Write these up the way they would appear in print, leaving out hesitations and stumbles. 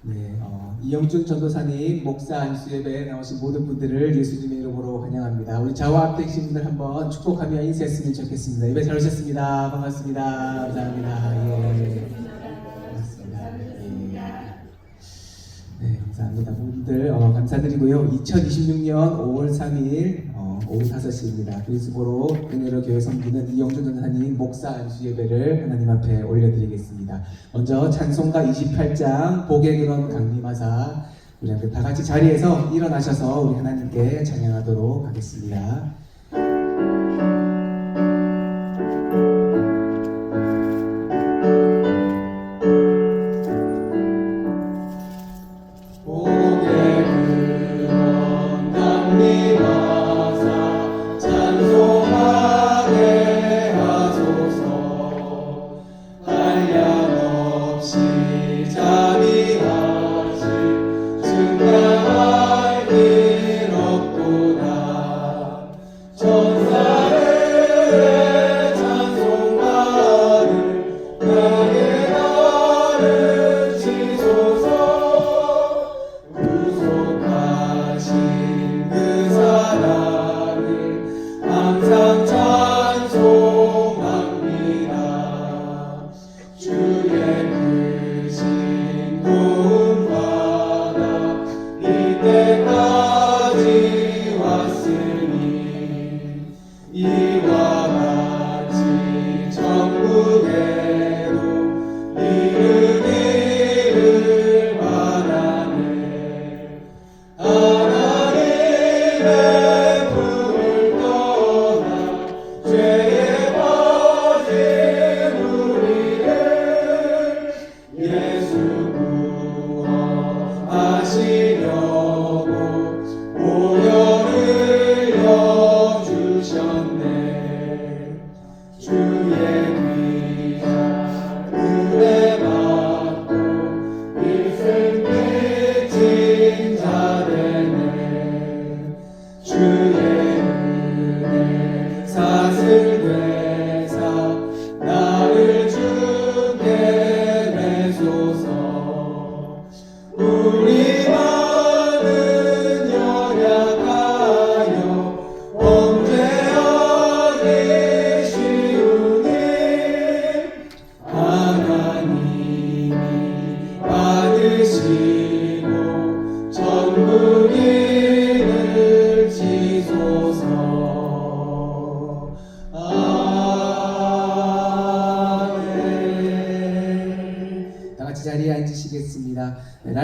네, 이영준 전도사님 목사 안수 예배에 나오신 모든 분들을 예수님의 이름으로 환영합니다. 우리 좌와 앞에 계신 분들 한번 축복하며 인사했으면 좋겠습니다. 예배 잘 오셨습니다. 반갑습니다. 감사합니다. 예. 반갑습니다. 예. 네, 감사합니다. 분들 감사드리고요. 2026년 5월 3일 오후 5시입니다. 그리스도로 은혜로 교회 섬기는 이영준 전사님 목사 안수 예배를 하나님 앞에 올려드리겠습니다. 먼저 찬송가 28장 복의 근원 강림하사 우리 함께 다 같이 자리에서 일어나셔서 우리 하나님께 찬양하도록 하겠습니다.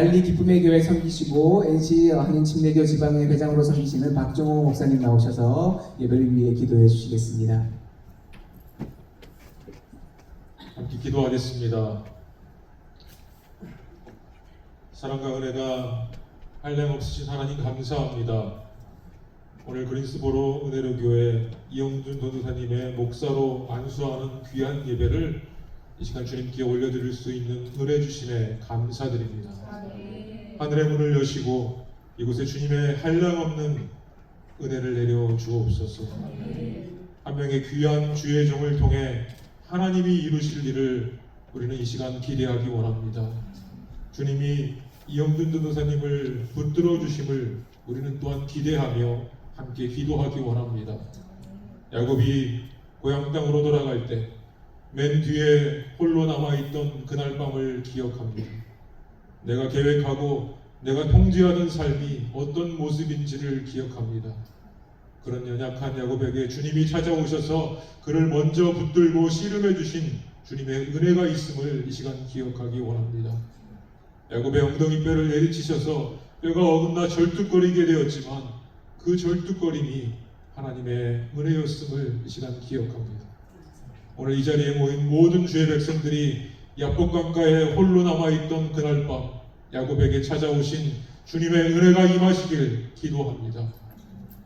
랄리 기쁨의 교회 섬기시고 NC 한인 침례교 지방의 회장으로 섬기시는 박종호 목사님 나오셔서 예배를 위해 기도해 주시겠습니다. 함께 기도하겠습니다. 사랑과 은혜가 한량없으신 하나님 감사합니다. 오늘 그리스도로 은혜로 교회 이영준 전도사님의 목사로 안수하는 귀한 예배를 이 시간 주님께 올려드릴 수 있는 은혜 주심에 감사드립니다. 하늘의 문을 여시고 이곳에 주님의 한량없는 은혜를 내려 주옵소서. 한 명의 귀한 주의 종을 통해 하나님이 이루실 일을 우리는 이 시간 기대하기 원합니다. 주님이 이영준 전도사님을 붙들어 주심을 우리는 또한 기대하며 함께 기도하기 원합니다. 야곱이 고향 땅으로 돌아갈 때 맨 뒤에 홀로 남아있던 그날 밤을 기억합니다. 내가 계획하고 내가 통제하던 삶이 어떤 모습인지를 기억합니다. 그런 연약한 야곱에게 주님이 찾아오셔서 그를 먼저 붙들고 씨름해 주신 주님의 은혜가 있음을 이 시간 기억하기 원합니다. 야곱의 엉덩이뼈를 내리치셔서 뼈가 어긋나 절뚝거리게 되었지만 그 절뚝거림이 하나님의 은혜였음을 이 시간 기억합니다. 오늘 이 자리에 모인 모든 주의 백성들이 야복강가에 홀로 남아있던 그날 밤 야곱에게 찾아오신 주님의 은혜가 임하시길 기도합니다.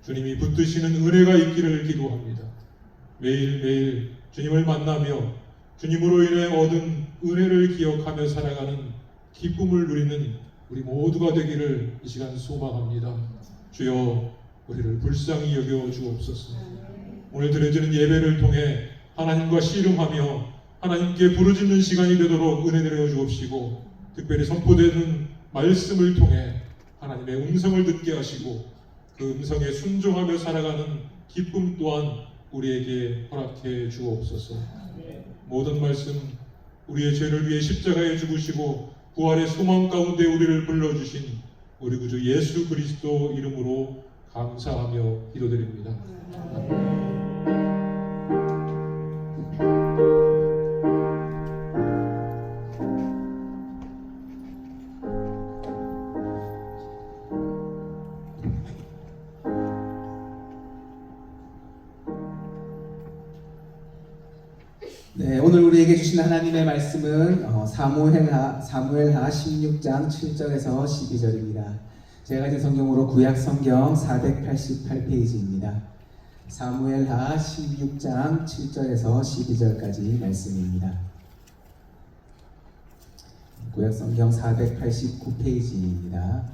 주님이 붙드시는 은혜가 있기를 기도합니다. 매일매일 주님을 만나며 주님으로 인해 얻은 은혜를 기억하며 살아가는 기쁨을 누리는 우리 모두가 되기를 이 시간 소망합니다. 주여 우리를 불쌍히 여겨 주옵소서. 오늘 드려지는 예배를 통해 하나님과 씨름하며 하나님께 부르짖는 시간이 되도록 은혜 내려 주옵시고 특별히 선포되는 말씀을 통해 하나님의 음성을 듣게 하시고 그 음성에 순종하며 살아가는 기쁨 또한 우리에게 허락해 주옵소서. 모든 말씀 우리의 죄를 위해 십자가에 죽으시고 부활의 소망 가운데 우리를 불러주신 우리 구주 예수 그리스도 이름으로 감사하며 기도드립니다. 네, 오늘 우리에게 주신 하나님의 말씀은 사무엘하 16장 7절에서 12절입니다. 제가 가진 성경으로 구약 성경 488페이지입니다. 사무엘하 16장 7절에서 12절까지 말씀입니다. 구약 성경 489페이지입니다.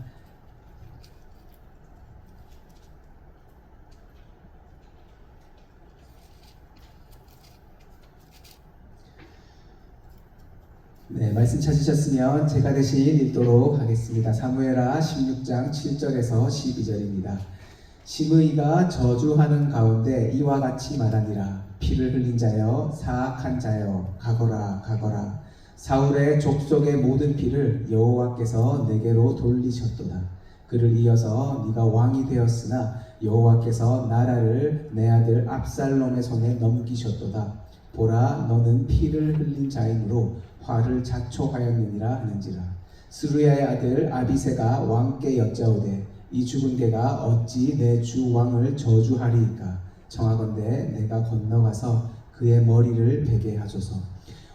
네, 말씀 찾으셨으면 제가 대신 읽도록 하겠습니다. 사무엘하 16장 7절에서 12절입니다. 심의가 저주하는 가운데 이와 같이 말하니라. 피를 흘린 자여, 사악한 자여, 가거라 가거라. 사울의 족속의 모든 피를 여호와께서 내게로 돌리셨도다. 그를 이어서 네가 왕이 되었으나 여호와께서 나라를 내 아들 압살롬의 손에 넘기셨도다. 보라, 너는 피를 흘린 자이므로 화를 자초하였느니라 하는지라. 스루야의 아들 아비새가 왕께 여짜오되 이 죽은 개가 어찌 내 주 왕을 저주하리이까. 청하건대 내가 건너가서 그의 머리를 베게 하소서.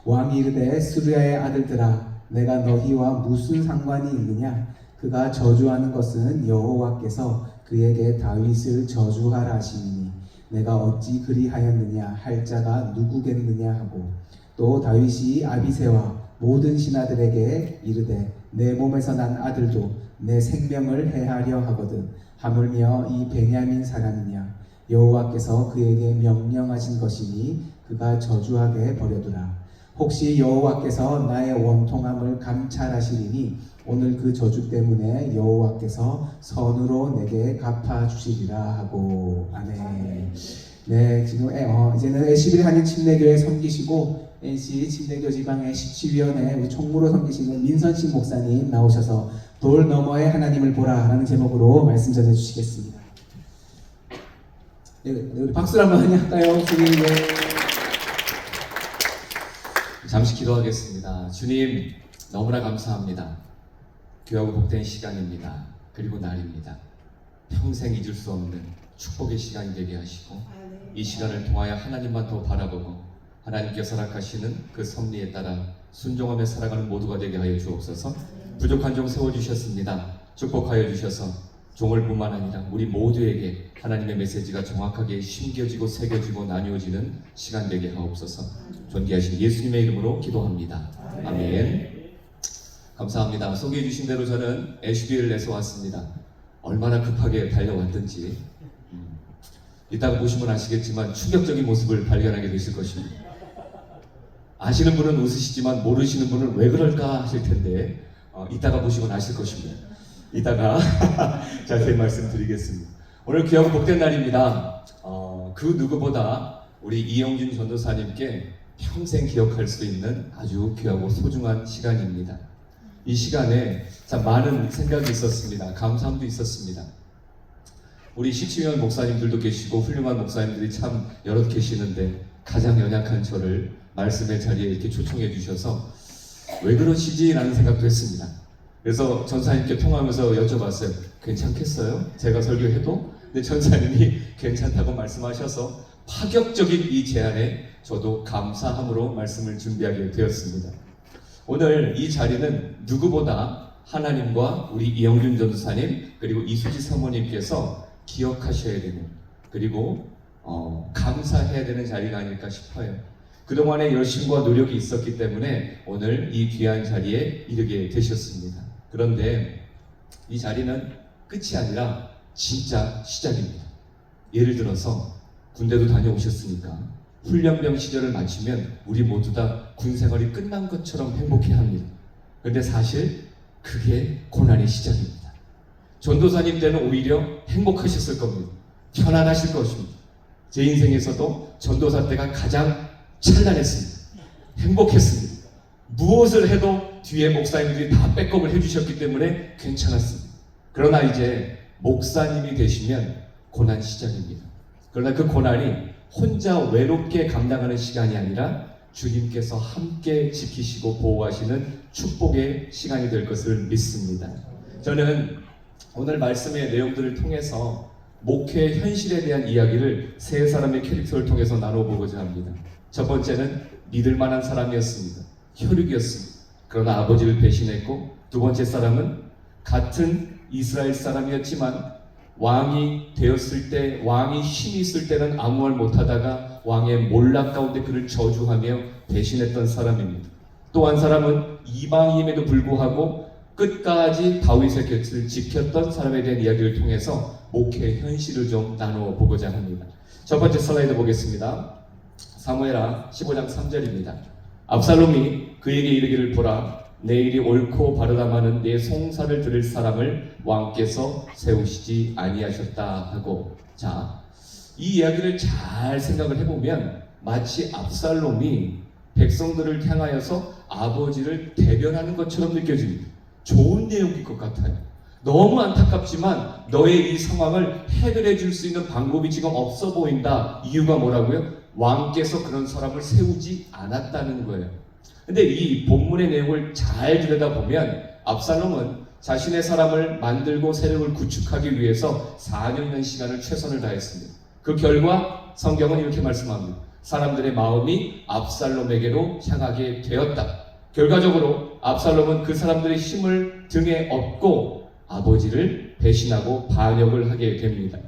왕이 이르되 스루야의 아들들아, 내가 너희와 무슨 상관이 있느냐? 그가 저주하는 것은 여호와께서 그에게 다윗을 저주하라 하시니 내가 어찌 그리하였느냐 할 자가 누구겠느냐 하고, 또 다윗이 아비새와 모든 신하들에게 이르되 내 몸에서 난 아들도 내 생명을 해하려 하거든 하물며 이 베냐민 사람이냐. 여호와께서 그에게 명령하신 것이니 그가 저주하게 버려두라. 혹시 여호와께서 나의 원통함을 감찰하시리니 오늘 그 저주 때문에 여호와께서 선으로 내게 갚아주시리라 하고. 아멘. 네, 지금 이제는 11 한인 침례교회 섬기시고 NC 침례교 지방의 십지위원회 우리 총무로 섬기시는 민선식 목사님 나오셔서 돌 너머에 하나님을 보라 라는 제목으로 말씀 전해주시겠습니다. 네, 우리 박수를 한번 할까요? 주님. 잠시 기도하겠습니다. 주님, 너무나 감사합니다. 귀하고 복된 시간입니다. 그리고 날입니다. 평생 잊을 수 없는 축복의 시간이 되게 하시고 이 시간을 통하여 하나님만 더 바라보고 하나님께서 허락하시는 그 섭리에 따라 순종하며 살아가는 모두가 되게 하여 주옵소서. 부족한 종 세워주셨습니다. 축복하여 주셔서 종을 뿐만 아니라 우리 모두에게 하나님의 메시지가 정확하게 심겨지고 새겨지고 나뉘어지는 시간 되게 하옵소서. 존귀하신 예수님의 이름으로 기도합니다. 아멘. 감사합니다. 소개해 주신 대로 저는 애쉬비를 왔습니다. 얼마나 급하게 달려왔든지 이따가 보시면 아시겠지만 충격적인 모습을 발견하게 되실 것입니다. 아시는 분은 웃으시지만 모르시는 분은 왜 그럴까 하실 텐데 이따가 보시면 아실 것입니다. 이따가 자세히 말씀드리겠습니다. 오늘 귀하고 복된 날입니다. 그 누구보다 우리 이영준 전도사님께 평생 기억할 수 있는 아주 귀하고 소중한 시간입니다. 이 시간에 참 많은 생각이 있었습니다. 감사함도 있었습니다. 우리 십지위원 목사님들도 계시고 훌륭한 목사님들이 참 여럿 계시는데 가장 연약한 저를 말씀의 자리에 이렇게 초청해 주셔서 왜 그러시지? 라는 생각도 했습니다. 그래서 전사님께 통화하면서 여쭤봤어요. 괜찮겠어요? 제가 설교해도? 근데 전사님이 괜찮다고 말씀하셔서 파격적인 이 제안에 저도 감사함으로 말씀을 준비하게 되었습니다. 오늘 이 자리는 누구보다 하나님과 우리 이영준 전도사님 그리고 이수지 사모님께서 기억하셔야 되는, 그리고 감사해야 되는 자리가 아닐까 싶어요. 그동안의 열심과 노력이 있었기 때문에 오늘 이 귀한 자리에 이르게 되셨습니다. 그런데 이 자리는 끝이 아니라 진짜 시작입니다. 예를 들어서 군대도 다녀오셨으니까 훈련병 시절을 마치면 우리 모두 다 군 생활이 끝난 것처럼 행복해합니다. 그런데 사실 그게 고난의 시작입니다. 전도사님 때는 오히려 행복하셨을 겁니다. 편안하실 것입니다. 제 인생에서도 전도사 때가 가장 찬란했습니다. 행복했습니다. 무엇을 해도 뒤에 목사님들이 다 백업을 해주셨기 때문에 괜찮았습니다. 그러나 이제 목사님이 되시면 고난 시작입니다. 그러나 그 고난이 혼자 외롭게 감당하는 시간이 아니라 주님께서 함께 지키시고 보호하시는 축복의 시간이 될 것을 믿습니다. 저는 오늘 말씀의 내용들을 통해서 목회 현실에 대한 이야기를 세 사람의 캐릭터를 통해서 나눠보고자 합니다. 첫 번째는 믿을 만한 사람이었습니다. 혈육이었습니다. 그러나 아버지를 배신했고, 두 번째 사람은 같은 이스라엘 사람이었지만 왕이 되었을 때, 왕이 힘이 있을 때는 아무 말 못하다가 왕의 몰락 가운데 그를 저주하며 배신했던 사람입니다. 또 한 사람은 이방인임에도 불구하고 끝까지 다윗의 곁을 지켰던 사람에 대한 이야기를 통해서 목회 현실을 좀 나눠보고자 합니다. 첫 번째 슬라이드 보겠습니다. 사무엘하 15장 3절입니다. 압살롬이 그에게 이르기를 보라, 내 일이 옳고 바르다마는 내 송사를 들을 사람을 왕께서 세우시지 아니하셨다 하고, 자, 이 이야기를 잘 생각을 해보면 마치 압살롬이 백성들을 향하여서 아버지를 대변하는 것처럼 느껴집니다. 좋은 내용일 것 같아요. 너무 안타깝지만 너의 이 상황을 해결해 줄 수 있는 방법이 지금 없어 보인다. 이유가 뭐라고요? 왕께서 그런 사람을 세우지 않았다는 거예요. 근데 이 본문의 내용을 잘 들여다보면 압살롬은 자신의 사람을 만들고 세력을 구축하기 위해서 4년이라는 시간을 최선을 다했습니다. 그 결과 성경은 이렇게 말씀합니다. 사람들의 마음이 압살롬에게로 향하게 되었다. 결과적으로 압살롬은 그 사람들의 힘을 등에 업고 아버지를 배신하고 반역을 하게 됩니다.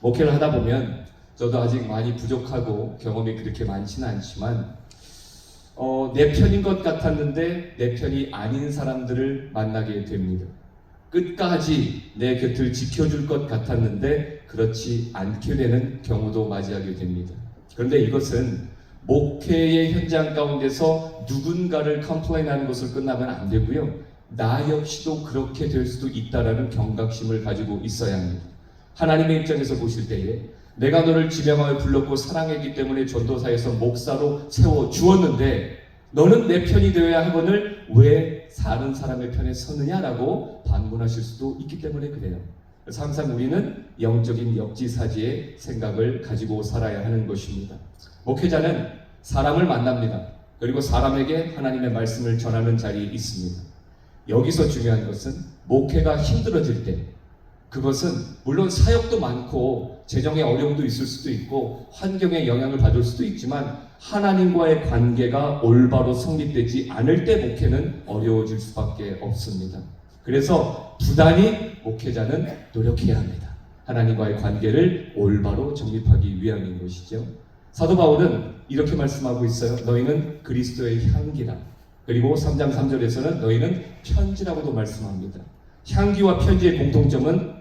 목회를 하다 보면 저도 아직 많이 부족하고 경험이 그렇게 많지는 않지만 내 편인 것 같았는데 내 편이 아닌 사람들을 만나게 됩니다. 끝까지 내 곁을 지켜줄 것 같았는데 그렇지 않게 되는 경우도 맞이하게 됩니다. 그런데 이것은 목회의 현장 가운데서 누군가를 컴플레인하는 것을 끝나면 안 되고요. 나 역시도 그렇게 될 수도 있다라는 경각심을 가지고 있어야 합니다. 하나님의 입장에서 보실 때에 내가 너를 지명하여 불렀고 사랑했기 때문에 전도사에서 목사로 세워 주었는데 너는 내 편이 되어야 하거늘 왜 다른 사람의 편에 서느냐라고 반문하실 수도 있기 때문에 그래요. 그래서 항상 우리는 영적인 역지사지의 생각을 가지고 살아야 하는 것입니다. 목회자는 사람을 만납니다. 그리고 사람에게 하나님의 말씀을 전하는 자리에 있습니다. 여기서 중요한 것은 목회가 힘들어질 때, 그것은 물론 사역도 많고 재정의 어려움도 있을 수도 있고 환경의 영향을 받을 수도 있지만 하나님과의 관계가 올바로 성립되지 않을 때 목회는 어려워질 수밖에 없습니다. 그래서 부단히 목회자는 노력해야 합니다. 하나님과의 관계를 올바로 정립하기 위함인 것이죠. 사도 바울은 이렇게 말씀하고 있어요. 너희는 그리스도의 향기라. 그리고 3장 3절에서는 너희는 편지라고도 말씀합니다. 향기와 편지의 공통점은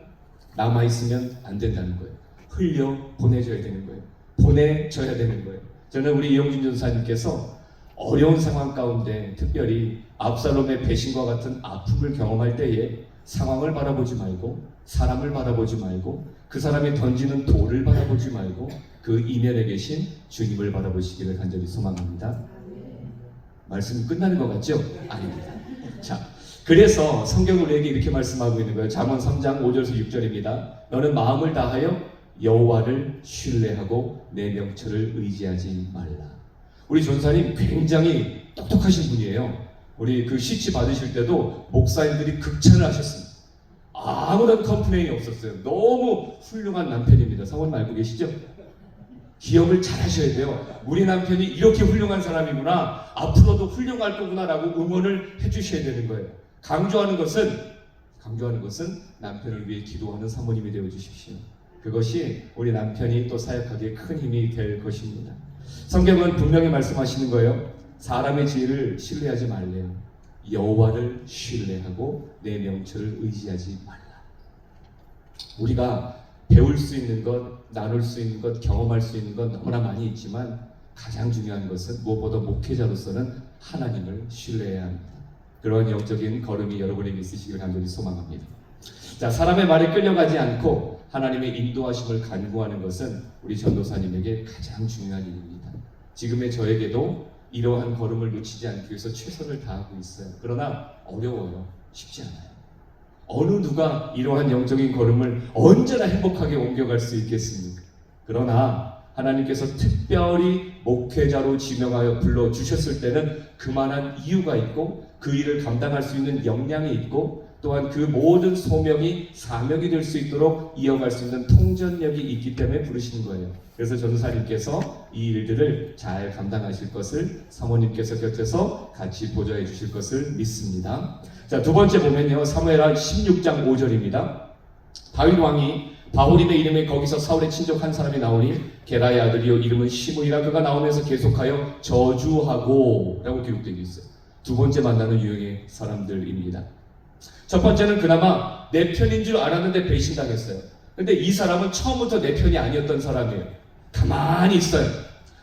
남아있으면 안 된다는 거예요. 흘려 보내줘야 되는 거예요. 보내줘야 되는 거예요. 저는 우리 이영준 전사님께서 어려운 상황 가운데 특별히 압살롬의 배신과 같은 아픔을 경험할 때에 상황을 바라보지 말고 사람을 바라보지 말고 그 사람이 던지는 돌을 바라보지 말고 그 이면에 계신 주님을 바라보시기를 간절히 소망합니다. 말씀이 끝나는 것 같죠? 아닙니다. 자, 그래서 성경은 우리에게 이렇게 말씀하고 있는 거예요. 잠언 3장 5절에서 6절입니다. 너는 마음을 다하여 여호와를 신뢰하고 내 명철을 의지하지 말라. 우리 전사님 굉장히 똑똑하신 분이에요. 우리 그 시치 받으실 때도 목사님들이 극찬을 하셨습니다. 아무런 컴플레인이 없었어요. 너무 훌륭한 남편입니다. 사모님 알고 계시죠? 기억을 잘 하셔야 돼요. 우리 남편이 이렇게 훌륭한 사람이구나, 앞으로도 훌륭할 거구나 라고 응원을 해주셔야 되는 거예요. 강조하는 것은 남편을 위해 기도하는 사모님이 되어 주십시오. 그것이 우리 남편이 또 사역하기에 큰 힘이 될 것입니다. 성경은 분명히 말씀하시는 거예요. 사람의 지혜를 신뢰하지 말래요. 여호와를 신뢰하고 내 명철을 의지하지 말라. 우리가 배울 수 있는 것, 나눌 수 있는 것, 경험할 수 있는 것 너무나 많이 있지만 가장 중요한 것은 무엇보다 목회자로서는 하나님을 신뢰해야 합니다. 그런 영적인 걸음이 여러분에게 있으시길 간절히 소망합니다. 자, 사람의 말에 끌려가지 않고 하나님의 인도하심을 간구하는 것은 우리 전도사님에게 가장 중요한 일입니다. 지금의 저에게도 이러한 걸음을 놓치지 않기 위해서 최선을 다하고 있어요. 그러나 어려워요. 쉽지 않아요. 어느 누가 이러한 영적인 걸음을 언제나 행복하게 옮겨갈 수 있겠습니까? 그러나 하나님께서 특별히 목회자로 지명하여 불러주셨을 때는 그만한 이유가 있고 그 일을 감당할 수 있는 역량이 있고 또한 그 모든 소명이 사명이 될 수 있도록 이어갈 수 있는 통전력이 있기 때문에 부르신 거예요. 그래서 전도사님께서 이 일들을 잘 감당하실 것을 사모님께서 곁에서 같이 보좌해 주실 것을 믿습니다. 자, 두 번째 보면요, 사무엘하 16장 5절입니다. 다윗 왕이 바후림의 이름에 거기서 사울의 친족 한 사람이 나오니 게라의 아들이요 이름은 시므이라. 그가 나오면서 계속하여 저주하고 라고 기록되어 있어요. 두 번째 만나는 유형의 사람들입니다. 첫 번째는 그나마 내 편인 줄 알았는데 배신당했어요. 근데 이 사람은 처음부터 내 편이 아니었던 사람이에요. 가만히 있어요.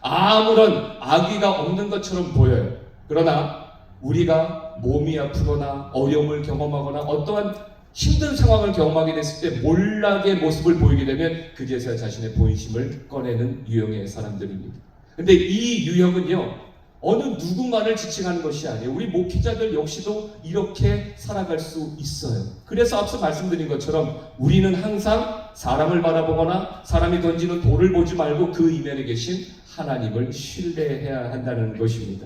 아무런 악의가 없는 것처럼 보여요. 그러나 우리가 몸이 아프거나 어려움을 경험하거나 어떠한 힘든 상황을 경험하게 됐을 때 몰락의 모습을 보이게 되면 그제서야 자신의 본심을 꺼내는 유형의 사람들입니다. 근데 이 유형은요, 어느 누군가를 지칭하는 것이 아니에요. 우리 목회자들 역시도 이렇게 살아갈 수 있어요. 그래서 앞서 말씀드린 것처럼 우리는 항상 사람을 바라보거나 사람이 던지는 돌을 보지 말고 그 이면에 계신 하나님을 신뢰해야 한다는 것입니다.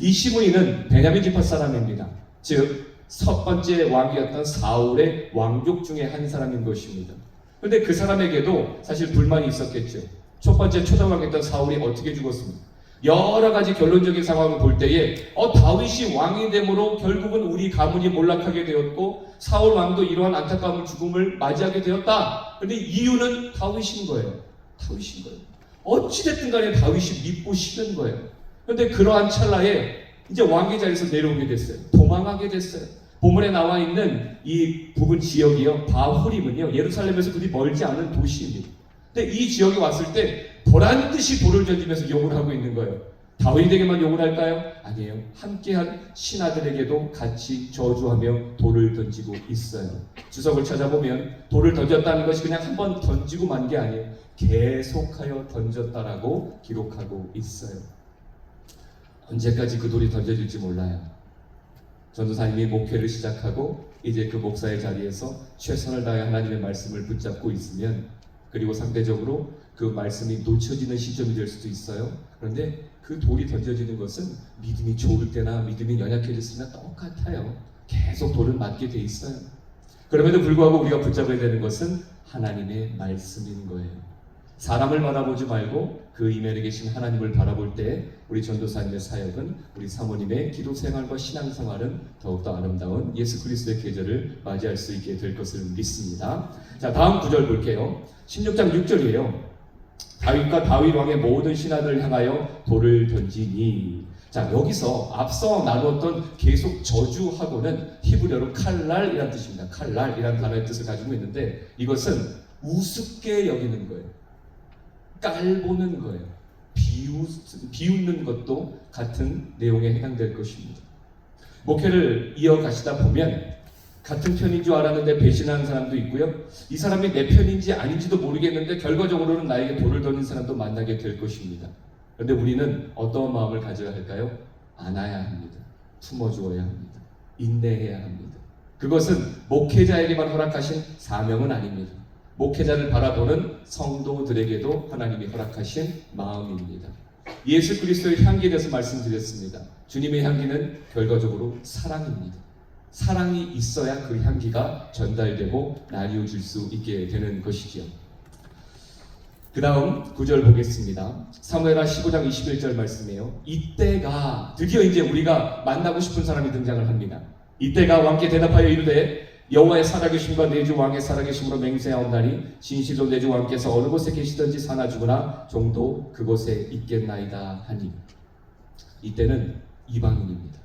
이 시므이는 베냐민 지파 사람입니다. 즉 첫 번째 왕이었던 사울의 왕족 중에 한 사람인 것입니다. 그런데 그 사람에게도 사실 불만이 있었겠죠. 첫 번째 초대왕이었던 사울이 어떻게 죽었습니까? 여러 가지 결론적인 상황을 볼 때에 다윗이 왕이 됨으로 결국은 우리 가문이 몰락하게 되었고 사울 왕도 이러한 안타까운 죽음을 맞이하게 되었다. 그런데 이유는 다윗인 거예요. 다윗인 거예요. 어찌됐든 간에 다윗이 믿고 싶은 거예요. 그런데 그러한 찰나에 이제 왕의 자리에서 내려오게 됐어요. 도망하게 됐어요. 본문에 나와 있는 이 부분 지역이요, 바후림은요, 예루살렘에서 그리 멀지 않은 도시입니다. 근데 이 지역에 왔을 때 보란듯이 돌을 던지면서 욕을 하고 있는 거예요. 다윗에게만 욕을 할까요? 아니에요. 함께한 신하들에게도 같이 저주하며 돌을 던지고 있어요. 주석을 찾아보면 돌을 던졌다는 것이 그냥 한 번 던지고 만 게 아니에요. 계속하여 던졌다라고 기록하고 있어요. 언제까지 그 돌이 던져질지 몰라요. 전도사님이 목회를 시작하고 이제 그 목사의 자리에서 최선을 다해 하나님의 말씀을 붙잡고 있으면, 그리고 상대적으로 그 말씀이 놓쳐지는 시점이 될 수도 있어요. 그런데 그 돌이 던져지는 것은 믿음이 좋을 때나 믿음이 연약해졌을 때나 똑같아요. 계속 돌을 맞게 돼 있어요. 그럼에도 불구하고 우리가 붙잡아야 되는 것은 하나님의 말씀인 거예요. 사람을 바라보지 말고 그 이면에 계신 하나님을 바라볼 때 우리 전도사님의 사역은, 우리 사모님의 기도 생활과 신앙 생활은 더욱더 아름다운 예수 그리스도의 계절을 맞이할 수 있게 될 것을 믿습니다. 자, 다음 구절 볼게요. 16장 6절이에요. 다윗과 다윗 왕의 모든 신하들을 향하여 돌을 던지니. 자, 여기서 앞서 나누었던 계속 저주하고는 히브리어로 칼날이라는 뜻입니다. 칼날이라는 단어의 뜻을 가지고 있는데 이것은 우습게 여기는 거예요. 깔보는 거예요. 비웃는 것도 같은 내용에 해당될 것입니다. 목회를 이어가시다 보면 같은 편인 줄 알았는데 배신하는 사람도 있고요. 이 사람이 내 편인지 아닌지도 모르겠는데 결과적으로는 나에게 돌을 던진 사람도 만나게 될 것입니다. 그런데 우리는 어떤 마음을 가져야 할까요? 안아야 합니다. 품어주어야 합니다. 인내해야 합니다. 그것은 목회자에게만 허락하신 사명은 아닙니다. 목회자를 바라보는 성도들에게도 하나님이 허락하신 마음입니다. 예수 그리스도의 향기에 대해서 말씀드렸습니다. 주님의 향기는 결과적으로 사랑입니다. 사랑이 있어야 그 향기가 전달되고 나뉘어질 수 있게 되는 것이지요. 그 다음 9절 보겠습니다. 사무엘하 15장 21절 말씀이에요. 이때가 드디어 이제 우리가 만나고 싶은 사람이 등장을 합니다. 이때가 왕께 대답하여 이르되 여호와의 살아계심과 내 주 왕의 살아계심으로 맹세하옵나니 진실로 내 주 왕께서 어느 곳에 계시든지 사나 죽으나 종도 그곳에 있겠나이다 하니. 이때는 이방인입니다.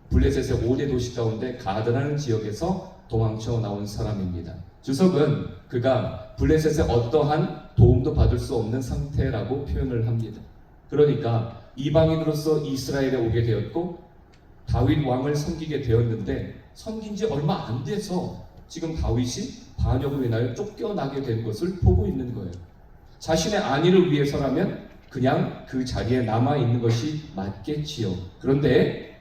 블레셋의 5대 도시 가운데 가드라는 지역에서 도망쳐 나온 사람입니다. 주석은 그가 블레셋의 어떠한 도움도 받을 수 없는 상태라고 표현을 합니다. 그러니까 이방인으로서 이스라엘에 오게 되었고 다윗 왕을 섬기게 되었는데 섬긴 지 얼마 안 돼서 지금 다윗이 반역으로 인하여 쫓겨나게 된 것을 보고 있는 거예요. 자신의 안위를 위해서라면 그냥 그 자리에 남아있는 것이 맞겠지요. 그런데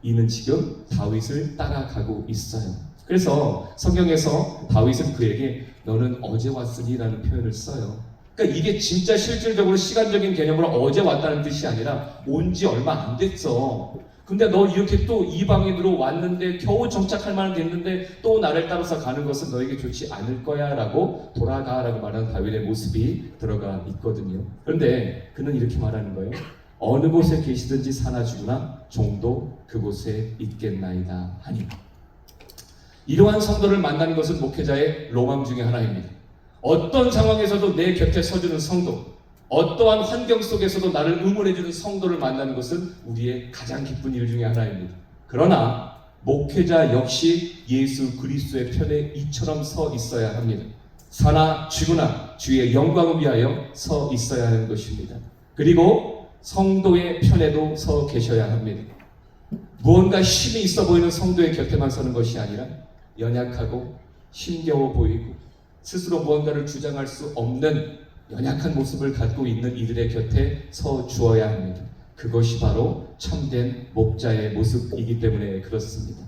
이는 지금 다윗을 따라가고 있어요. 그래서 성경에서 다윗은 그에게 너는 어제 왔으니 라는 표현을 써요. 그러니까 이게 진짜 실질적으로 시간적인 개념으로 어제 왔다는 뜻이 아니라 온 지 얼마 안 됐어. 근데 너 이렇게 또 이방인으로 왔는데 겨우 정착할 만한 됐는데 또 나를 따라서 가는 것은 너에게 좋지 않을 거야 라고 돌아가라고 말하는 다윗의 모습이 들어가 있거든요. 그런데 그는 이렇게 말하는 거예요. 어느 곳에 계시든지 사나 죽으나 종도 그곳에 있겠나이다 하니. 이러한 성도를 만나는 것은 목회자의 로망 중에 하나입니다. 어떤 상황에서도 내 곁에 서주는 성도, 어떠한 환경 속에서도 나를 응원해주는 성도를 만나는 것은 우리의 가장 기쁜 일 중에 하나입니다. 그러나 목회자 역시 예수 그리스도의 편에 이처럼 서 있어야 합니다. 사나 죽으나 주의 영광을 위하여 서 있어야 하는 것입니다. 그리고 성도의 편에도 서 계셔야 합니다. 무언가 힘이 있어 보이는 성도의 곁에만 서는 것이 아니라 연약하고 힘겨워 보이고 스스로 무언가를 주장할 수 없는 연약한 모습을 갖고 있는 이들의 곁에 서 주어야 합니다. 그것이 바로 참된 목자의 모습이기 때문에 그렇습니다.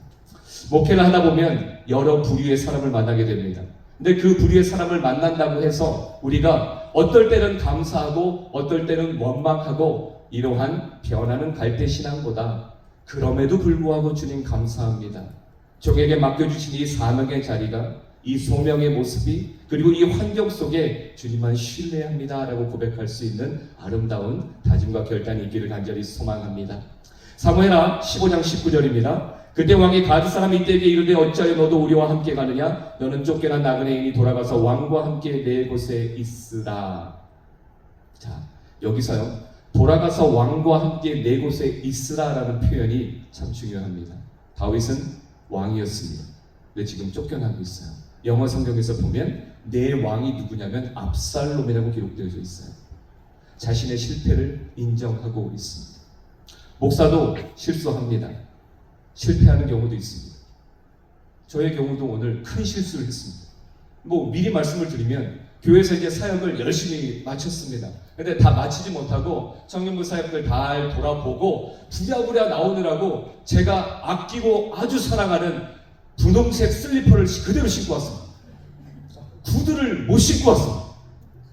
목회를 하다 보면 여러 부류의 사람을 만나게 됩니다. 근데 그 부류의 사람을 만난다고 해서 우리가 어떨 때는 감사하고 어떨 때는 원망하고 이러한 변하는 갈대 신앙보다 그럼에도 불구하고 주님 감사합니다. 저에게 맡겨주신 이 사명의 자리가 이 소명의 모습이 그리고 이 환경 속에 주님만 신뢰합니다 라고 고백할 수 있는 아름다운 다짐과 결단이 있기를 간절히 소망합니다. 사무엘하 15장 19절입니다. 그때 왕이 가드 사람 이때에게 이르되 어찌하여 너도 우리와 함께 가느냐 너는 쫓겨난 나그네인이 돌아가서 왕과 함께 네 곳에 있으라. 자, 여기서요 돌아가서 왕과 함께 네 곳에 있으라 라는 표현이 참 중요합니다. 다윗은 왕이었습니다. 근데 지금 쫓겨나고 있어요. 영어 성경에서 보면 내 왕이 누구냐면 압살롬이라고 기록되어져 있어요. 자신의 실패를 인정하고 있습니다. 목사도 실수합니다. 실패하는 경우도 있습니다. 저의 경우도 오늘 큰 실수를 했습니다. 미리 말씀을 드리면 교회에서 이제 사역을 열심히 마쳤습니다. 근데 다 마치지 못하고 청년부 사역들 다 돌아보고 부랴부랴 나오느라고 제가 아끼고 아주 사랑하는 분홍색 슬리퍼를 그대로 신고 왔습니다. 구두를 못 신고 왔습니다.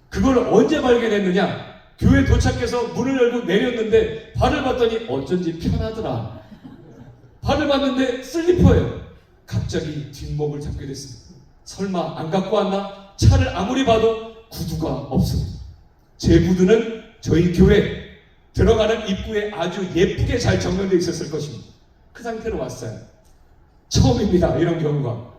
그걸 언제 발견했느냐? 교회 도착해서 문을 열고 내렸는데 발을 봤더니 어쩐지 편하더라. 발을 봤는데 슬리퍼예요. 갑자기 뒷목을 잡게 됐습니다. 설마 안 갖고 왔나? 차를 아무리 봐도 구두가 없습니다. 제 구두는 저희 교회 들어가는 입구에 아주 예쁘게 잘 정돈되어 있었을 것입니다. 그 상태로 왔어요. 처음입니다. 이런 경우가.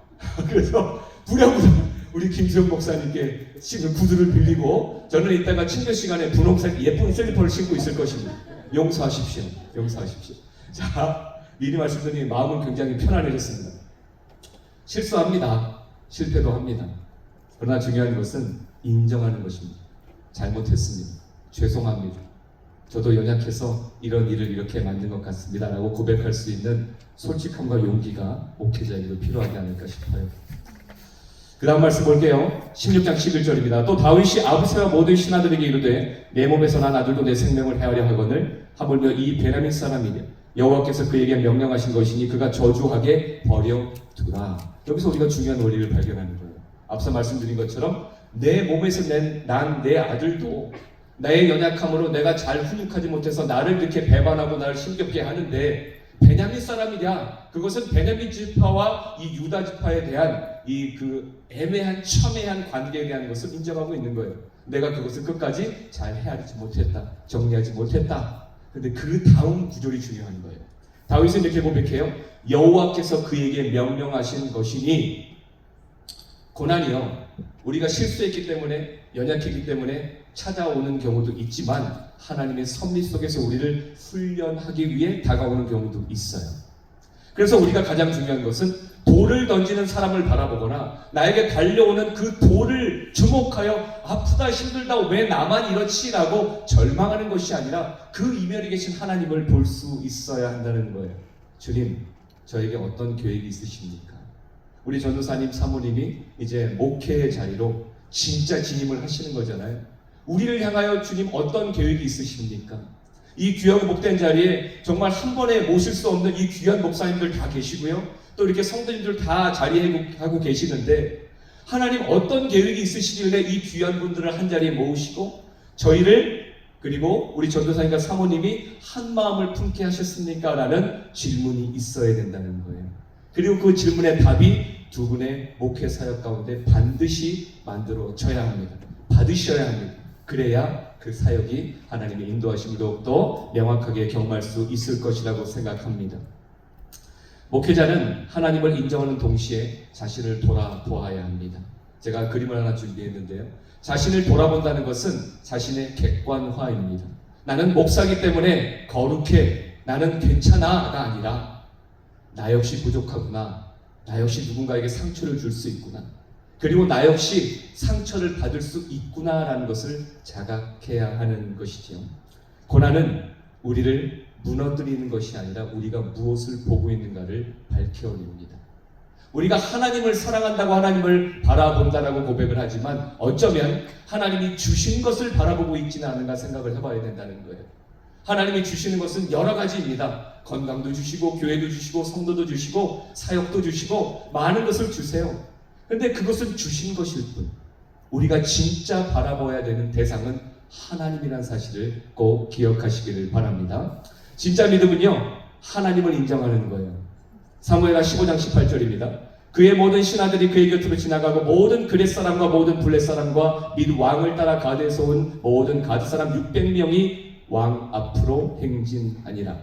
그래서 부랴부랴 우리 김수영 목사님께 신은 구두를 빌리고 저는 이따가 친교 시간에 분홍색 예쁜 슬리퍼를 신고 있을 것입니다. 용서하십시오. 용서하십시오. 자, 미리 말씀드리니 마음은 굉장히 편안해졌습니다. 실수합니다. 실패도 합니다. 그러나 중요한 것은 인정하는 것입니다. 잘못했습니다. 죄송합니다. 저도 연약해서 이런 일을 이렇게 만든 것 같습니다 라고 고백할 수 있는 솔직함과 용기가 목회자에게도 필요하지 않을까 싶어요. 그 다음 말씀 볼게요. 16장 11절입니다. 또 다윗이 아브새와 모든 신하들에게 이르되 내 몸에서 난 아들도 내 생명을 헤아려 하거늘 하물며 이 베냐민 사람이냐 여호와께서 그에게 명령하신 것이니 그가 저주하게 버려두라. 여기서 우리가 중요한 원리를 발견하는 거예요. 앞서 말씀드린 것처럼 내 몸에서 난 내 아들도 나의 연약함으로 내가 잘 훈육하지 못해서 나를 이렇게 배반하고 나를 힘겹게 하는데 베냐민 사람이냐? 그것은 베냐민 지파와 이 유다 지파에 대한 이 그 애매한 첨예한 관계에 대한 것을 인정하고 있는 거예요. 내가 그것을 끝까지 잘 헤아리지 못했다, 정리하지 못했다. 근데 그 다음 구절이 중요한 거예요. 다윗은 이렇게 고백해요. 여호와께서 그에게 명령하신 것이니 고난이요. 우리가 실수했기 때문에 연약했기 때문에 찾아오는 경우도 있지만 하나님의 섭리 속에서 우리를 훈련하기 위해 다가오는 경우도 있어요. 그래서 우리가 가장 중요한 것은 돌을 던지는 사람을 바라보거나 나에게 달려오는 그 돌을 주목하여 아프다 힘들다 왜 나만 이렇지 라고 절망하는 것이 아니라 그 이면에 계신 하나님을 볼 수 있어야 한다는 거예요. 주님, 저에게 어떤 계획이 있으십니까? 우리 전도사님 사모님이 이제 목회의 자리로 진짜 진임을 하시는 거잖아요. 우리를 향하여 주님 어떤 계획이 있으십니까? 이 귀하고 복된 자리에 정말 한 번에 모실 수 없는 이 귀한 목사님들 다 계시고요. 또 이렇게 성도님들 다 자리하고 계시는데 하나님 어떤 계획이 있으시길래 이 귀한 분들을 한 자리에 모으시고 저희를 그리고 우리 전도사님과 사모님이 한 마음을 품게 하셨습니까? 라는 질문이 있어야 된다는 거예요. 그리고 그 질문의 답이 두 분의 목회 사역 가운데 반드시 만들어져야 합니다. 받으셔야 합니다. 그래야 그 사역이 하나님의 인도하심을 더욱더 명확하게 경험할 수 있을 것이라고 생각합니다. 목회자는 하나님을 인정하는 동시에 자신을 돌아보아야 합니다. 제가 그림을 하나 준비했는데요. 자신을 돌아본다는 것은 자신의 객관화입니다. 나는 목사기 때문에 거룩해, 나는 괜찮아가 아니라 나 역시 부족하구나, 나 역시 누군가에게 상처를 줄 수 있구나, 그리고 나 역시 상처를 받을 수 있구나라는 것을 자각해야 하는 것이지요. 고난은 우리를 무너뜨리는 것이 아니라 우리가 무엇을 보고 있는가를 밝혀냅니다. 우리가 하나님을 사랑한다고 하나님을 바라본다라고 고백을 하지만 어쩌면 하나님이 주신 것을 바라보고 있지는 않은가 생각을 해봐야 된다는 거예요. 하나님이 주시는 것은 여러 가지입니다. 건강도 주시고 교회도 주시고 성도도 주시고 사역도 주시고 많은 것을 주세요. 근데 그것은 주신 것일 뿐 우리가 진짜 바라봐야 되는 대상은 하나님이라는 사실을 꼭 기억하시기를 바랍니다. 진짜 믿음은요, 하나님을 인정하는 거예요. 사무엘하 15장 18절입니다. 그의 모든 신하들이 그의 곁으로 지나가고 모든 그렛 사람과 모든 블렛 사람과 및 왕을 따라 가드에서 온 모든 가드 사람 600명이 왕 앞으로 행진하니라.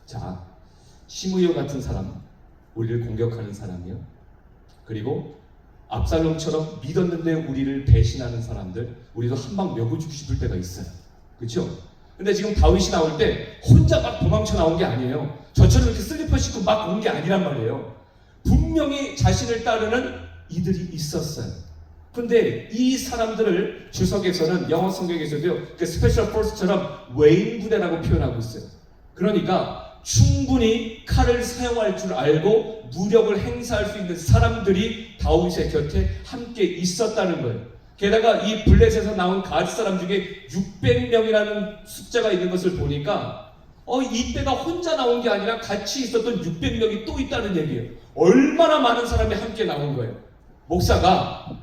자, 시므요 같은 사람, 우리를 공격하는 사람이요. 그리고 압살롬처럼 믿었는데 우리를 배신하는 사람들, 우리도 한 방 메고 싶을 때가 있어요. 그렇죠? 근데 지금 다윗이 나올 때 혼자 막 도망쳐 나온 게 아니에요. 저처럼 이렇게 슬리퍼 신고 막 온 게 아니란 말이에요. 분명히 자신을 따르는 이들이 있었어요. 근데 이 사람들을 주석에서는 영어 성경에서도요, 그 스페셜 포스처럼 외인 부대라고 표현하고 있어요. 그러니까 충분히 칼을 사용할 줄 알고 무력을 행사할 수 있는 사람들이 다윗의 곁에 함께 있었다는 거예요. 게다가 이 블렛에서 나온 가드 사람 중에 600명이라는 숫자가 있는 것을 보니까 이때가 혼자 나온 게 아니라 같이 있었던 600명이 또 있다는 얘기예요. 얼마나 많은 사람이 함께 나온 거예요. 목사가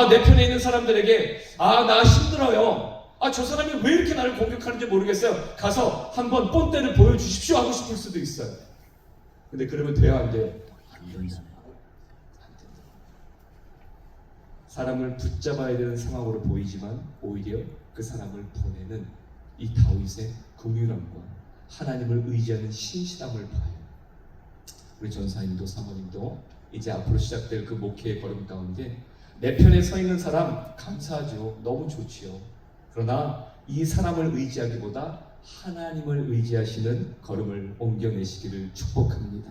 내 편에 있는 사람들에게 나 힘들어요, 저 사람이 왜 이렇게 나를 공격하는지 모르겠어요, 가서 한번 본때를 보여주십시오 하고 싶을 수도 있어요. 근데 그러면 돼야 안 돼요? 안 된다. 사람을 붙잡아야 되는 상황으로 보이지만 오히려 그 사람을 보내는 이 다윗의 긍휼함과 하나님을 의지하는 신실함을 봐요. 우리 전사님도 사모님도 이제 앞으로 시작될 그 목회의 걸음 가운데 내 편에 서 있는 사람 감사하죠. 너무 좋지요. 그러나 이 사람을 의지하기보다 하나님을 의지하시는 걸음을 옮겨내시기를 축복합니다.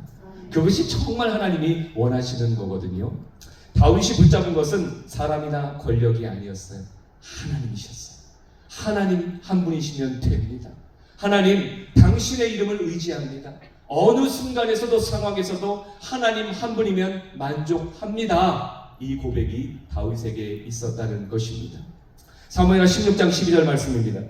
그것이 정말 하나님이 원하시는 거거든요. 다윗이 붙잡은 것은 사람이나 권력이 아니었어요. 하나님이셨어요. 하나님 한 분이시면 됩니다. 하나님, 당신의 이름을 의지합니다. 어느 순간에서도 상황에서도 하나님 한 분이면 만족합니다. 이 고백이 다윗에게 있었다는 것입니다. 사무엘하 16장 12절 말씀입니다.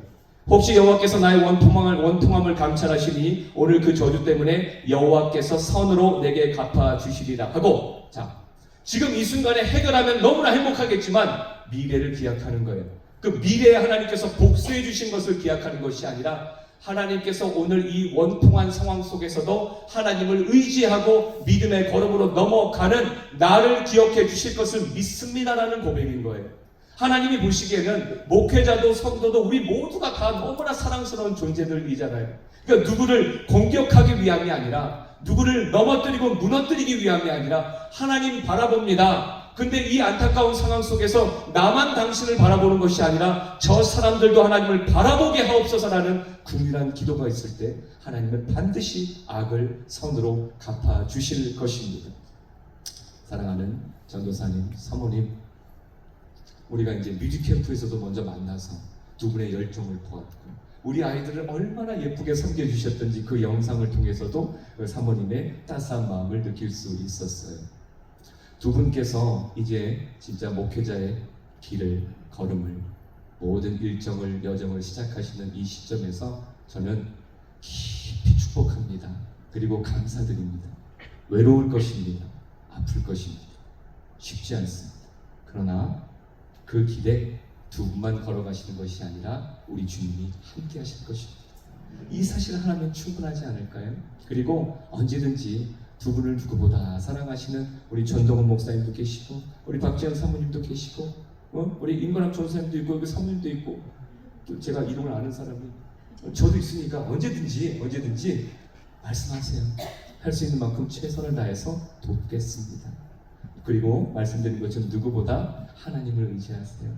혹시 여호와께서 나의 원통함을 감찰하시니 오늘 그 저주 때문에 여호와께서 선으로 내게 갚아주시리라 하고, 자, 지금 이 순간에 해결하면 너무나 행복하겠지만 미래를 기약하는 거예요. 그 미래에 하나님께서 복수해 주신 것을 기약하는 것이 아니라 하나님께서 오늘 이 원통한 상황 속에서도 하나님을 의지하고 믿음의 걸음으로 넘어가는 나를 기억해 주실 것을 믿습니다라는 고백인 거예요. 하나님이 보시기에는 목회자도 성도도 우리 모두가 다 너무나 사랑스러운 존재들이잖아요. 그러니까 누구를 공격하기 위함이 아니라, 누구를 넘어뜨리고 무너뜨리기 위함이 아니라 하나님 바라봅니다. 근데 이 안타까운 상황 속에서 나만 당신을 바라보는 것이 아니라 저 사람들도 하나님을 바라보게 하옵소서라는 긍휼한 기도가 있을 때 하나님은 반드시 악을 선으로 갚아주실 것입니다. 사랑하는 전도사님, 사모님, 우리가 이제 뮤직캠프에서도 먼저 만나서 두 분의 열정을 보았고 우리 아이들을 얼마나 예쁘게 섬겨주셨던지 그 영상을 통해서도 그 사모님의 따스한 마음을 느낄 수 있었어요. 두 분께서 이제 진짜 목회자의 길을 걸음을 모든 일정을 여정을 시작하시는 이 시점에서 저는 깊이 축복합니다. 그리고 감사드립니다. 외로울 것입니다. 아플 것입니다. 쉽지 않습니다. 그러나 그 길에 두 분만 걸어가시는 것이 아니라 우리 주님이 함께 하실 것입니다. 이 사실 하나면 충분하지 않을까요? 그리고 언제든지 두 분을 누구보다 사랑하시는 우리 전동원 목사님도 계시고 우리 박지현 사모님도 계시고 우리 임건학 전사님도 있고 그 사모님도 있고 또 제가 이름을 아는 사람이 저도 있으니까 언제든지 말씀하세요. 할 수 있는 만큼 최선을 다해서 돕겠습니다. 그리고 말씀드린 것처럼 누구보다 하나님을 의지하세요.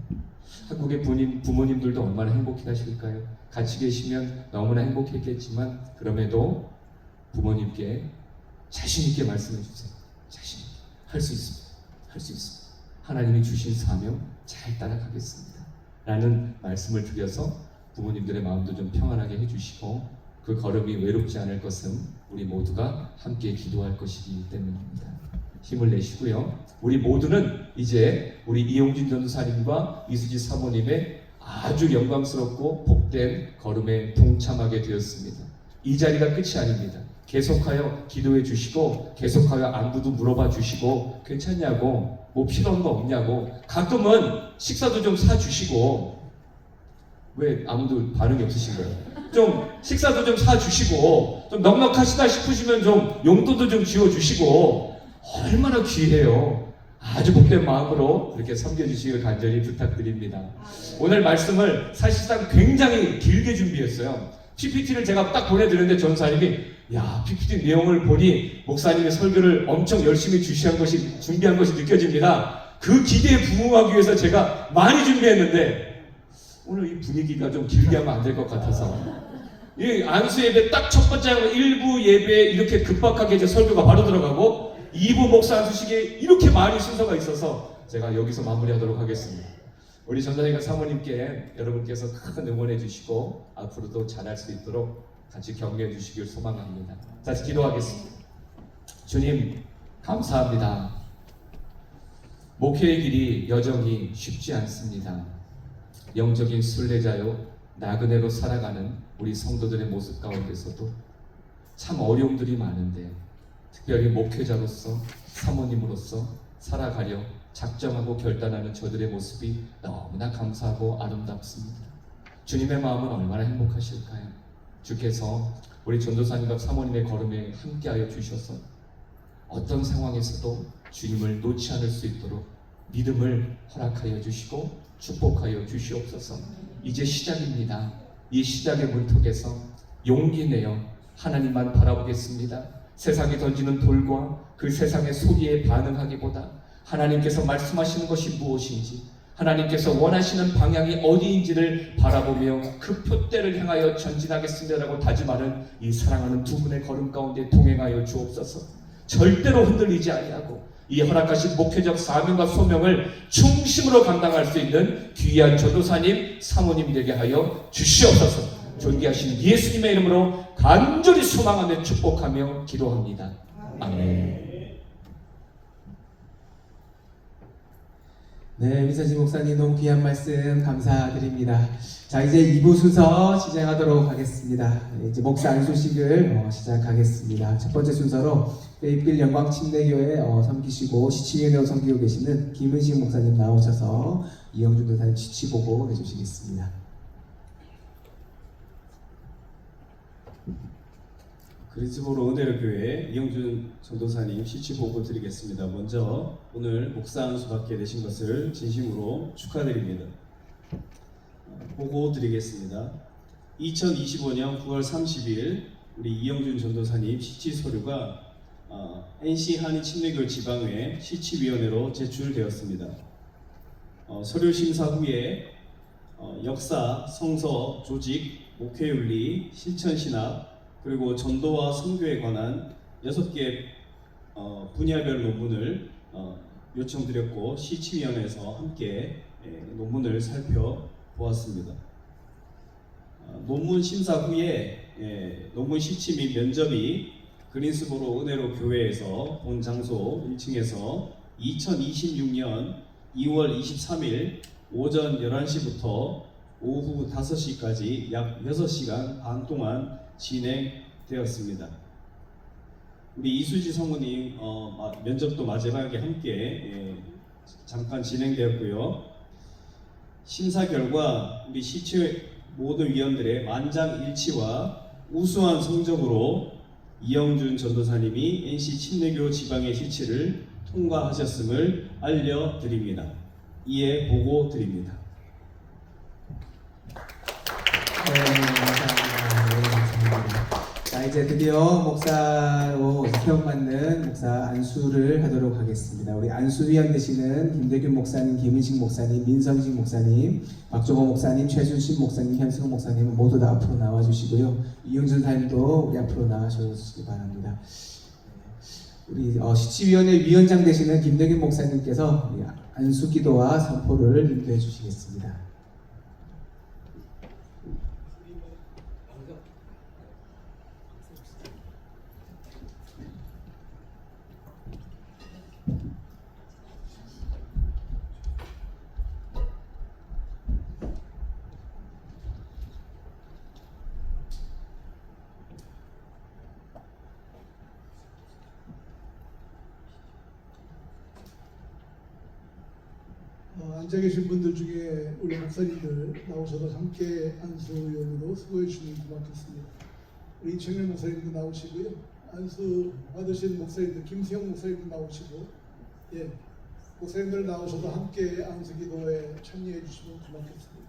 한국의 부모님들도 얼마나 행복해 하실까요? 같이 계시면 너무나 행복했겠지만 그럼에도 부모님께 자신 있게 말씀해 주세요. 자신 있게. 할 수 있습니다. 할 수 있습니다. 하나님이 주신 사명 잘 따라가겠습니다. 라는 말씀을 드려서 부모님들의 마음도 좀 평안하게 해주시고 그 걸음이 외롭지 않을 것은 우리 모두가 함께 기도할 것이기 때문입니다. 힘을 내시고요. 우리 모두는 이제 우리 이용준 전도사님과 이수지 사모님의 아주 영광스럽고 복된 걸음에 동참하게 되었습니다. 이 자리가 끝이 아닙니다. 계속하여 기도해 주시고 계속하여 안부도 물어봐 주시고 괜찮냐고 뭐 필요한 거 없냐고 가끔은 식사도 좀 사주시고 왜 아무도 반응이 없으신 거예요? 좀 식사도 좀 사주시고 좀 넉넉하시다 싶으시면 좀 용돈도 좀 지어주시고 얼마나 귀해요. 아주 복된 마음으로 그렇게 섬겨주시길 간절히 부탁드립니다. 오늘 말씀을 사실상 굉장히 길게 준비했어요. PPT를 제가 딱 보내드렸는데 전사님이 야 PPT 내용을 보니 목사님의 설교를 엄청 열심히 준비한 것이 느껴집니다. 그 기대에 부응하기 위해서 제가 많이 준비했는데 오늘 이 분위기가 좀 길게 하면 안 될 것 같아서 이 안수 예배 딱 첫 번째 하고 1부 예배에 이렇게 급박하게 제 설교가 바로 들어가고 2부 목사 안수식에 이렇게 많이 순서가 있어서 제가 여기서 마무리하도록 하겠습니다. 우리 전사님과 사모님께 여러분께서 큰 응원해 주시고 앞으로도 잘할 수 있도록 같이 격려해 주시길 소망합니다. 다시 기도하겠습니다. 주님 감사합니다. 목회의 길이 여정이 쉽지 않습니다. 영적인 순례자요 나그네로 살아가는 우리 성도들의 모습 가운데서도 참 어려움들이 많은데 특별히 목회자로서 사모님으로서 살아가려 작정하고 결단하는 저들의 모습이 너무나 감사하고 아름답습니다. 주님의 마음은 얼마나 행복하실까요? 주께서 우리 전도사님과 사모님의 걸음에 함께하여 주셔서 어떤 상황에서도 주님을 놓지 않을 수 있도록 믿음을 허락하여 주시고 축복하여 주시옵소서. 이제 시작입니다. 이 시작의 문턱에서 용기 내어 하나님만 바라보겠습니다. 세상이 던지는 돌과 그 세상의 소리에 반응하기보다 하나님께서 말씀하시는 것이 무엇인지 하나님께서 원하시는 방향이 어디인지를 바라보며 그 표대를 향하여 전진하겠습니다라고 다짐하는 이 사랑하는 두 분의 걸음 가운데 동행하여 주옵소서. 절대로 흔들리지 아니하고 이 허락하신 목회적 사명과 소명을 중심으로 감당할 수 있는 귀한 전도사님, 사모님 되게 하여 주시옵소서. 존귀하신 예수님의 이름으로 간절히 소망하며 축복하며 기도합니다. 아멘. 네, 미사진 목사님 너무 귀한 말씀 감사드립니다. 자, 이제 2부 순서 시작하도록 하겠습니다. 이제 목사 안수식을 시작하겠습니다. 첫 번째 순서로 베이필 영광 침례교회 섬기시고 시치위원회로 섬기고 계시는 김은식 목사님 나오셔서 이영준 도사님 지치보고 해주시겠습니다. 그리스도로 은혜로교회 이영준 전도사님 시치보고 드리겠습니다. 먼저 오늘 목사 안수 받게 되신 것을 진심으로 축하드립니다. 보고 드리겠습니다. 2025년 9월 30일 우리 이영준 전도사님 시치 서류가 NC 한인 침례교 지방회 시치위원회로 제출되었습니다. 서류 심사 후에 역사, 성서, 조직, 목회윤리, 실천신학 그리고 전도와 선교에 관한 6개 분야별 논문을 요청드렸고 시치위원회에서 함께 논문을 살펴보았습니다. 논문 심사 후에 논문 시치 및 면접이 그린스보로 은혜로 교회에서 본 장소 1층에서 2026년 2월 23일 오전 11시부터 오후 5시까지 약 6시간 반 동안 진행되었습니다. 우리 이수지 성우님 면접도 마지막에 함께 잠깐 진행되었고요. 심사 결과 우리 시체 모든 위원들의 만장일치와 우수한 성적으로 이영준 전도사님이 NC 침례교 지방의 시치를 통과하셨음을 알려드립니다. 이에 보고 드립니다. 네, 감사합니다. 네, 감사합니다. 자, 이제 드디어 목사로 시험받는 목사 안수를 하도록 하겠습니다. 우리 안수위원 되시는 김대균 목사님, 김은식 목사님, 민성식 목사님, 박종호 목사님, 최순신 목사님, 현승호 목사님 모두 다 앞으로 나와주시고요. 이영준 사님도 우리 앞으로 나와주시기 바랍니다. 우리 시치위원회 위원장 되시는 김대균 목사님께서 우리 안수 기도와 선포를 인도해 주시겠습니다. 앉아 계신 분들 중에 우리 목사님들 나오셔서 함께 안수위원으로 수고해 주시면 고맙겠습니다. 우리 이청일 목사님도 나오시고요. 안수 받으신 목사님들 김수영 목사님도 나오시고, 목사님들 나오셔서 함께 안수 기도에 참여해 주시면 고맙겠습니다.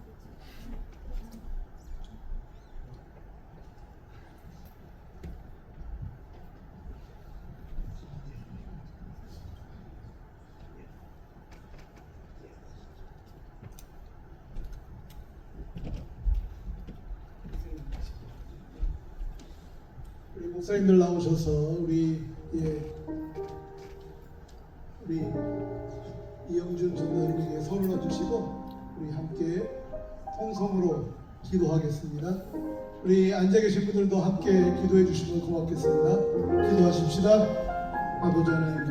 우리 목사님들 나오셔서 우리 이영준 전도사님에게 손을 얹으시고 우리 함께 통성으로 기도하겠습니다. 우리 앉아 계신 분들도 함께 기도해 주시면 고맙겠습니다. 기도하십시다. 아버지 하나님,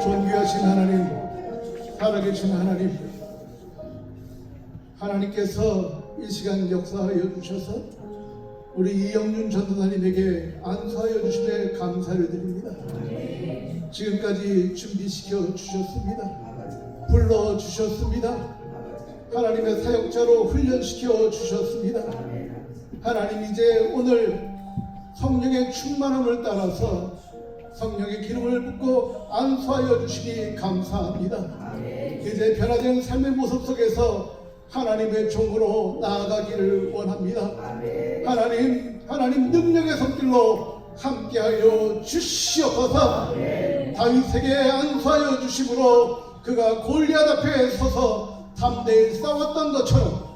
존귀하신 하나님, 살아계신 하나님, 하나님께서 이 시간 역사하여 주셔서 우리 이영준 전도사님에게 안수하여 주심에 감사를 드립니다. 지금까지 준비시켜 주셨습니다. 불러 주셨습니다. 하나님의 사역자로 훈련시켜 주셨습니다. 하나님, 이제 오늘 성령의 충만함을 따라서 성령의 기름을 붓고 안수하여 주시니 감사합니다. 이제 변화된 삶의 모습 속에서 하나님의 종으로 나아가기를 원합니다. 하나님 능력의 손길로 함께하여 주시옵소서. 다윗에게 안수하여 주심으로 그가 골리앗 앞에 서서 담대히 싸웠던 것처럼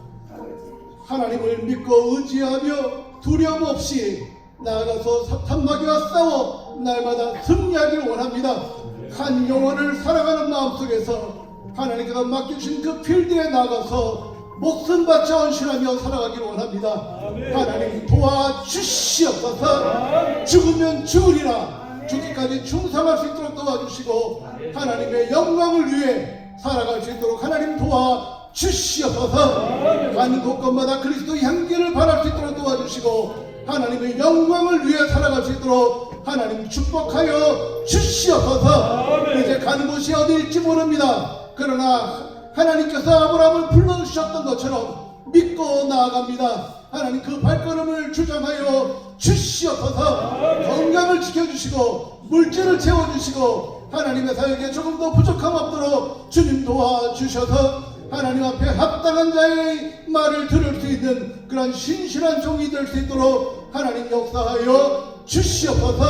하나님을 믿고 의지하며 두려움 없이 나아가서 사탄마귀와 싸워 날마다 승리하기를 원합니다. 한 영혼을 살아가는 마음속에서 하나님께서 맡겨주신 그 필드에 나가서 목숨 바쳐 헌신하며 살아가기를 원합니다. 하나님 도와주시옵소서. 죽으면 죽으리라 죽기까지 충성할 수 있도록 도와주시고 하나님의 영광을 위해 살아갈 수 있도록 하나님 도와주시옵소서. 가는 곳곳마다 그리스도의 향기를 발할 수 있도록 도와주시고 하나님의 영광을 위해 살아갈 수 있도록 하나님 축복하여 주시옵소서. 이제 가는 곳이 어디일지 모릅니다. 그러나 하나님께서 아브라함을 불러주셨던 것처럼 믿고 나아갑니다. 하나님 그 발걸음을 주장하여 주시옵소서. 건강을 지켜주시고 물질을 채워주시고 하나님의 사역에 조금 더 부족함 없도록 주님 도와주셔서 하나님 앞에 합당한 자의 말을 들을 수 있는 그런 신실한 종이 될 수 있도록 하나님 역사하여 주시옵소서.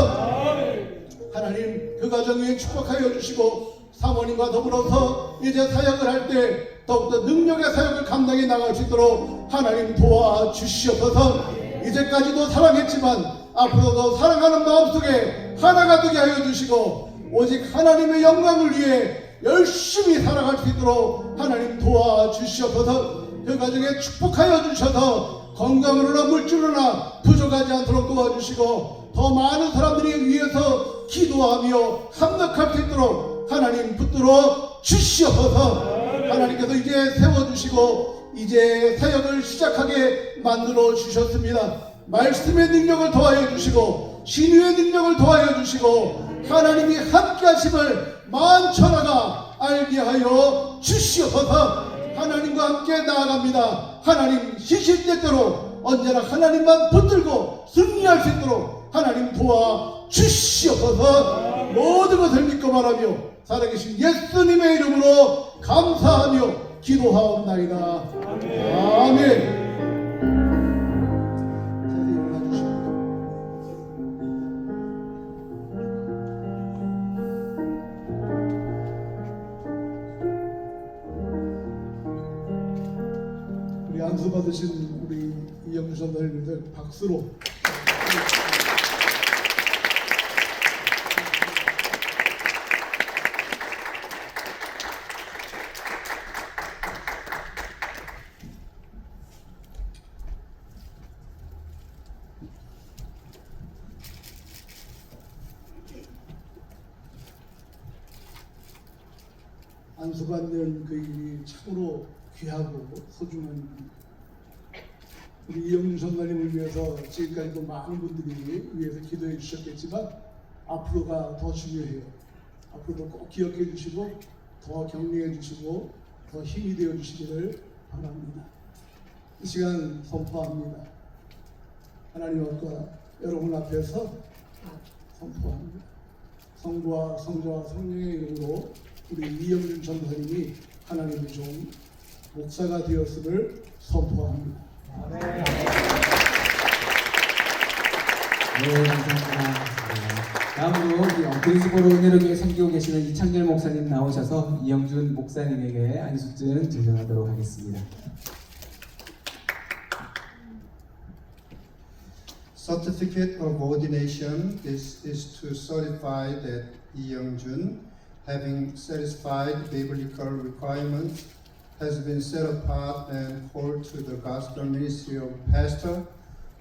하나님 그 가정 위에 축복하여 주시고 사모님과 더불어서 이제 사역을 할 때 더욱더 능력의 사역을 감당해 나갈 수 있도록 하나님 도와주시옵소서. 이제까지도 사랑했지만 앞으로도 사랑하는 마음속에 하나가 되게 하여 주시고 오직 하나님의 영광을 위해 열심히 살아갈 수 있도록 하나님 도와주시옵소서. 그 가정에 축복하여 주셔서 건강으로나 물질로나 부족하지 않도록 도와주시고 더 많은 사람들이 위해서 기도하며 합력할 수 있도록 하나님 붙들어 주시옵소서. 하나님께서 이제 세워주시고 이제 사역을 시작하게 만들어 주셨습니다. 말씀의 능력을 더하여 주시고 신유의 능력을 더하여 주시고 하나님이 함께 하심을 만천하가 알게 하여 주시옵소서. 하나님과 함께 나아갑니다. 하나님 시실 때대로 언제나 하나님만 붙들고 승리할 수 있도록 하나님 도와 주시옵소서. 모든 것을 믿고 말하며 살아계신 예수님의 이름으로 감사하며 기도하옵나이다. 아멘. 자리에 올라주십시오. 우리 안수 받으신 우리 이영주 전사님들 박수로 안수받는 그 일이 참으로 귀하고 소중한 일입니다. 우리 이영준 전사님을 위해서 지금까지도 많은 분들이 위해서 기도해 주셨겠지만 앞으로가 더 중요해요. 앞으로도 꼭 기억해 주시고 더 격려해 주시고 더 힘이 되어 주시기를 바랍니다. 이 시간 선포합니다. 하나님 앞과 여러분 앞에서 선포합니다. 성부와 성자와 성령의 이름으로 우리 이영준 전사님이 하나님의 종 목사가 되었음을 선포합니다. 네, 감사합니다. 다음으로 그리스도로 은혜로 교회 섬기고 계시는 이창렬 목사님 나오셔서 이영준 목사님에게 안수증 증정하도록 하겠습니다. Certificate of ordination. This is to certify that Lee Young-jun, having satisfied biblical requirements, has been set apart and called to the gospel ministry of pastor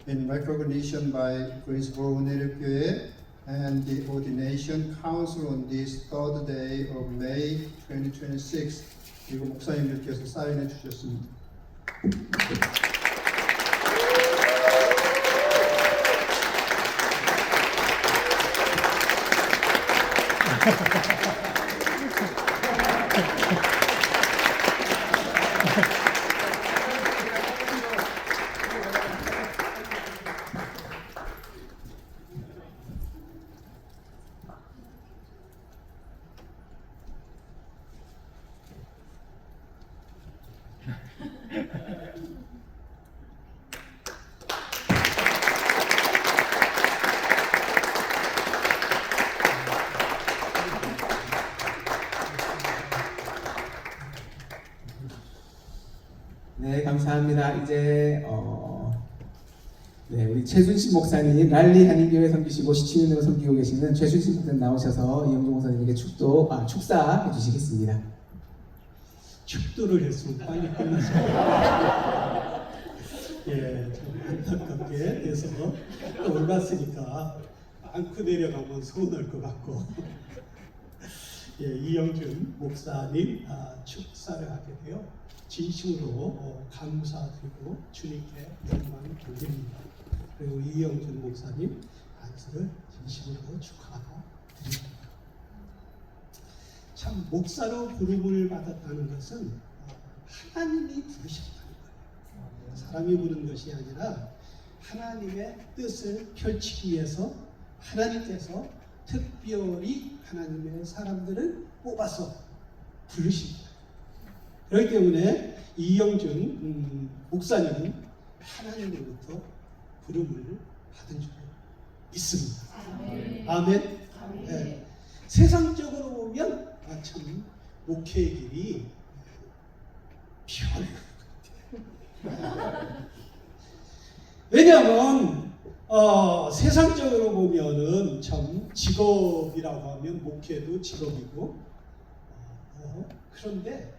in recognition by Greensboro Un혜력교회 and the ordination council on this third day of May 2026. 그리고 목사님들께서 사인해 주셨습니다. 네, 감사합니다. 이제 우리 최순신 목사님 랄리 한인교회 섬기시고 시치윤으로 섬기고 계시는 최순신 목사님 나오셔서 이영종 목사님에게 축사 해주시겠습니다. 축도를 했으면 빨리 끝났습니다. 예, 좀 안타깝게 돼서 또 올랐으니까 안고 내려가면 서운할 것 같고 예, 이영준 목사님 축사를 하게 되어 진심으로 감사드리고 주님께 영광 돌립니다. 그리고 이영준 목사님 안수를 진심으로 축하드립니다. 참 목사로 부름을 받았다는 것은 하나님이 부르셨다는 거예요. 사람이 부른 것이 아니라 하나님의 뜻을 펼치기 위해서 하나님께서 특별히 하나님의 사람들을 뽑아서 부르신 거예요. 그렇기 때문에 이영준 목사님은 하나님으로부터 부름을 받은 줄 믿습니다. 아멘. 네. 세상적으로 보면 참 목회의 길이 별로 같아요. 왜냐하면 세상적으로 보면은 참 직업이라고 하면 목회도 직업이고 그런데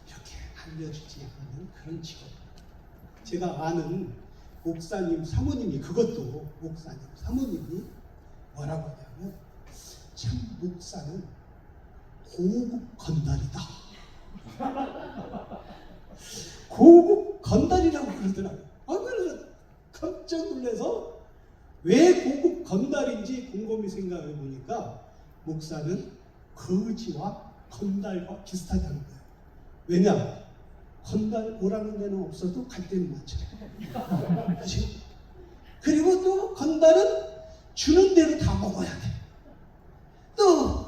이렇게 알려주지 않는 그런 직업. 제가 아는 목사님 사모님이 그것도 목사님 사모님이 뭐라고 하냐면 참 목사는 고급 건달이다. 고급 건달이라고 그러더라고요. 그래서 깜짝 놀라서 왜 고급 건달인지 곰곰이 생각해 보니까 목사는 거지와 건달과 비슷하다는 거예요. 왜냐? 건달 오라는 데는 없어도 갈 데는 많죠. 그렇지? 그리고 또 건달은 주는 대로 다 먹어야 돼. 또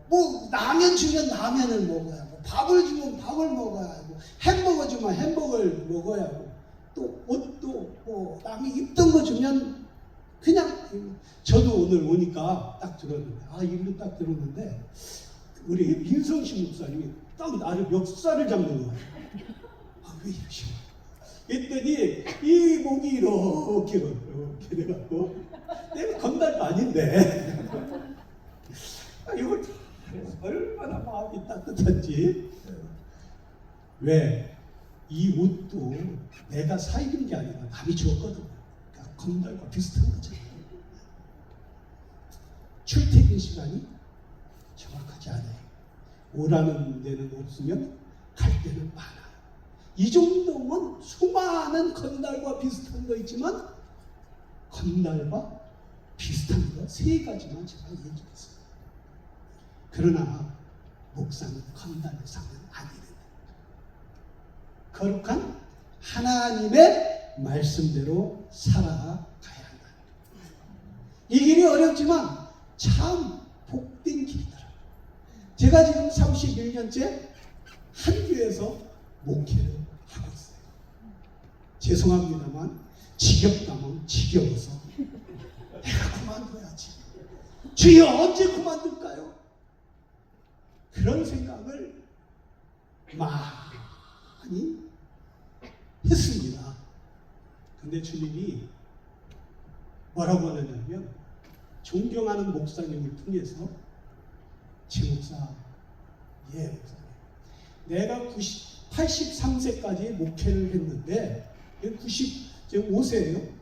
뭐 라면 주면 라면을 먹어야 하고 밥을 주면 밥을 먹어야 하고 햄버거 주면 햄버거를 먹어야 하고 또 옷도 뭐 남이 입던 거 주면 그냥 저도 오늘 오니까 딱 들었는데 일로 딱 들었는데 우리 민성신 목사님이 딱 나를 멱살을 잡는 거예요. 왜 이러시오? 했더니 이 목이 이렇게 돼갖고 내가 건달도 아닌데 이걸 다 얼마나 마음이 따뜻한지. 왜? 이 옷도 내가 사 입은 게 아니라 남이 줬거든. 그러니까 건달과 비슷한 거잖아요. 출퇴근 시간이 정확하지 않아요. 오라는 데는 없으면 갈 데는 많아. 이 정도면 수많은 건달과 비슷한 거 있지만 건달과 비슷한 거 세 가지만 제가 얘기했어요. 그러나 목사는 건달의 상은 아니는 거룩한 하나님의 말씀대로 살아가야 한다. 이 길이 어렵지만 참 복된 길이더라고요. 제가 지금 31년째 한 교회에서 목회를 하고 있어요. 죄송합니다만 지겹다면 지겨워서 내가 그만둬야지. 주여 언제 그만둘까요? 그런 생각을 많이 했습니다. 근데 주님이 뭐라고 하느냐면 존경하는 목사님을 통해서 제 목사, 목사님, 내가 83세까지 목회를 했는데 95세예요.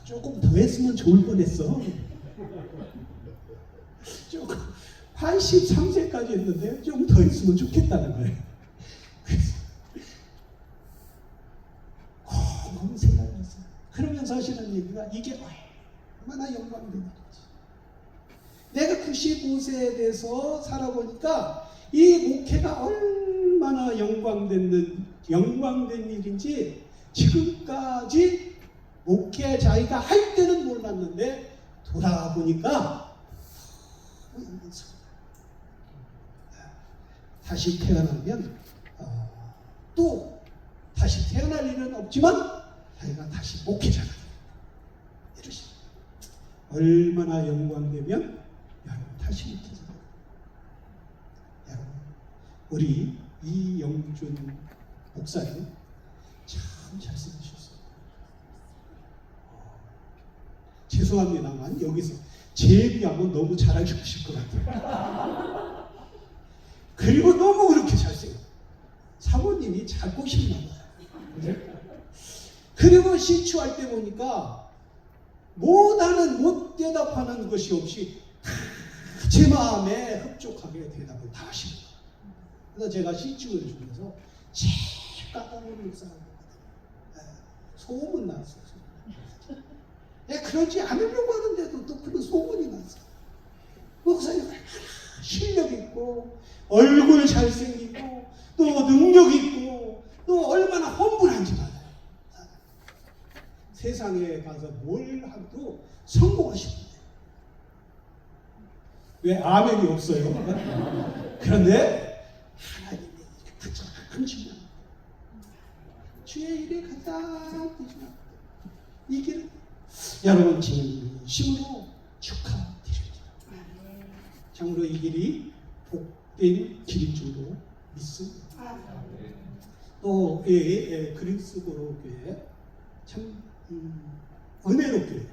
조금 더 했으면 좋을 뻔했어. 조금 83세까지 했는데 좀 더 했으면 좋겠다는 거예요. 그래서 너무 생각을 했어요. 그러면서 하시는 얘기가 이게 얼마나 영광되는 거지. 내가 95세에 대해서 살아보니까 이 목회가 얼마나 영광된 일인지 지금까지 목회 자기가 할 때는 몰랐는데 돌아보니까 다시 태어나면 또 다시 태어날 일은 없지만 자기가 다시 목회자가 돼요. 이러십니다. 얼마나 영광되면 여러분 다시 목회자가 돼요. 여러분 우리 이영준 목사님 참 잘생기셨어요. 죄송합니다만 여기서 제 비하면 너무 잘하고 싶으실 것 같아요. 그리고 너무 그렇게 잘생겨. 사모님이 잘 꼬셨나 봐요. 그리고 시추할 때 보니까 못 대답하는 것이 없이 제 마음에 흡족하게 대답을 다 하십니다. 그래서 제가 시축을 주면서 제일 까다로운 사람이거든요. 소문 났어요. 그러지 않으려고 하는데도 또 그런 소문이 났어요. 목사님 얼마나 실력 있고 얼굴 잘생기고 또 능력 있고 또 얼마나 험불한지 말아요. 세상에 가서 뭘 하도 성공하시는 거예요. 왜 아멘이 없어요? 그런데 하나님의 가장 중요한 주의 일에 가장 중요한 이 길을 여러분 진심으로 축하드립니다. 참으로 이 길이 복된 길인 줄로 믿습니다. 또 그리스도로 교회 참 은혜롭게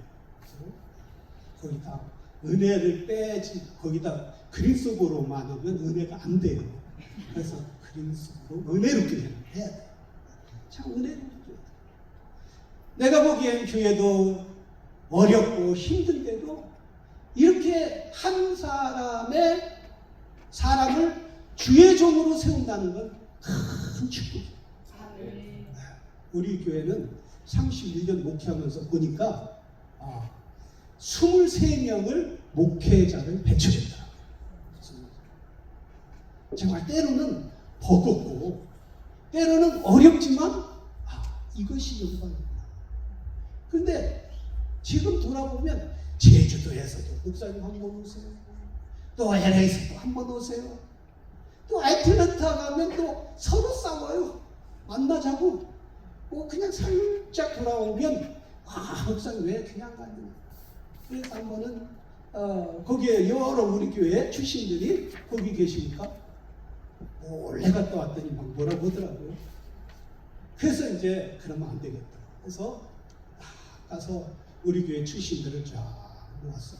거기다 은혜를 빼지 거기다 그리스도로만 하면 은혜가 안 돼요. 그래서 그리스도로 은혜롭게 해야 돼. 참 은혜롭게. 내가 보기엔 교회도 어렵고 힘든데도 이렇게 한 사람을 주의 종으로 세운다는 건 큰 축복이에요. 우리 교회는 31년 목회하면서 보니까 23명을 목회자를 배출했더라고요. 정말 때로는 버겁고 때로는 어렵지만 이것이 영광이구나. 근데 지금 돌아보면 제주도에서도 목사님 한 번 오세요. 또 LA에서도 한 번 오세요. 또 애틀랜타 가면 또 서로 싸워요. 만나자고. 그냥 살짝 돌아오면 목사님 왜 그냥 가냐. 그래서 한 번은 거기에 여러 우리 교회 출신들이 거기 계시니까 몰래 갔다 왔더니 막 뭐라고 하더라고요. 그래서 이제 그러면 안 되겠다. 그래서 가서 우리 교회 출신들을 쫙 모았어.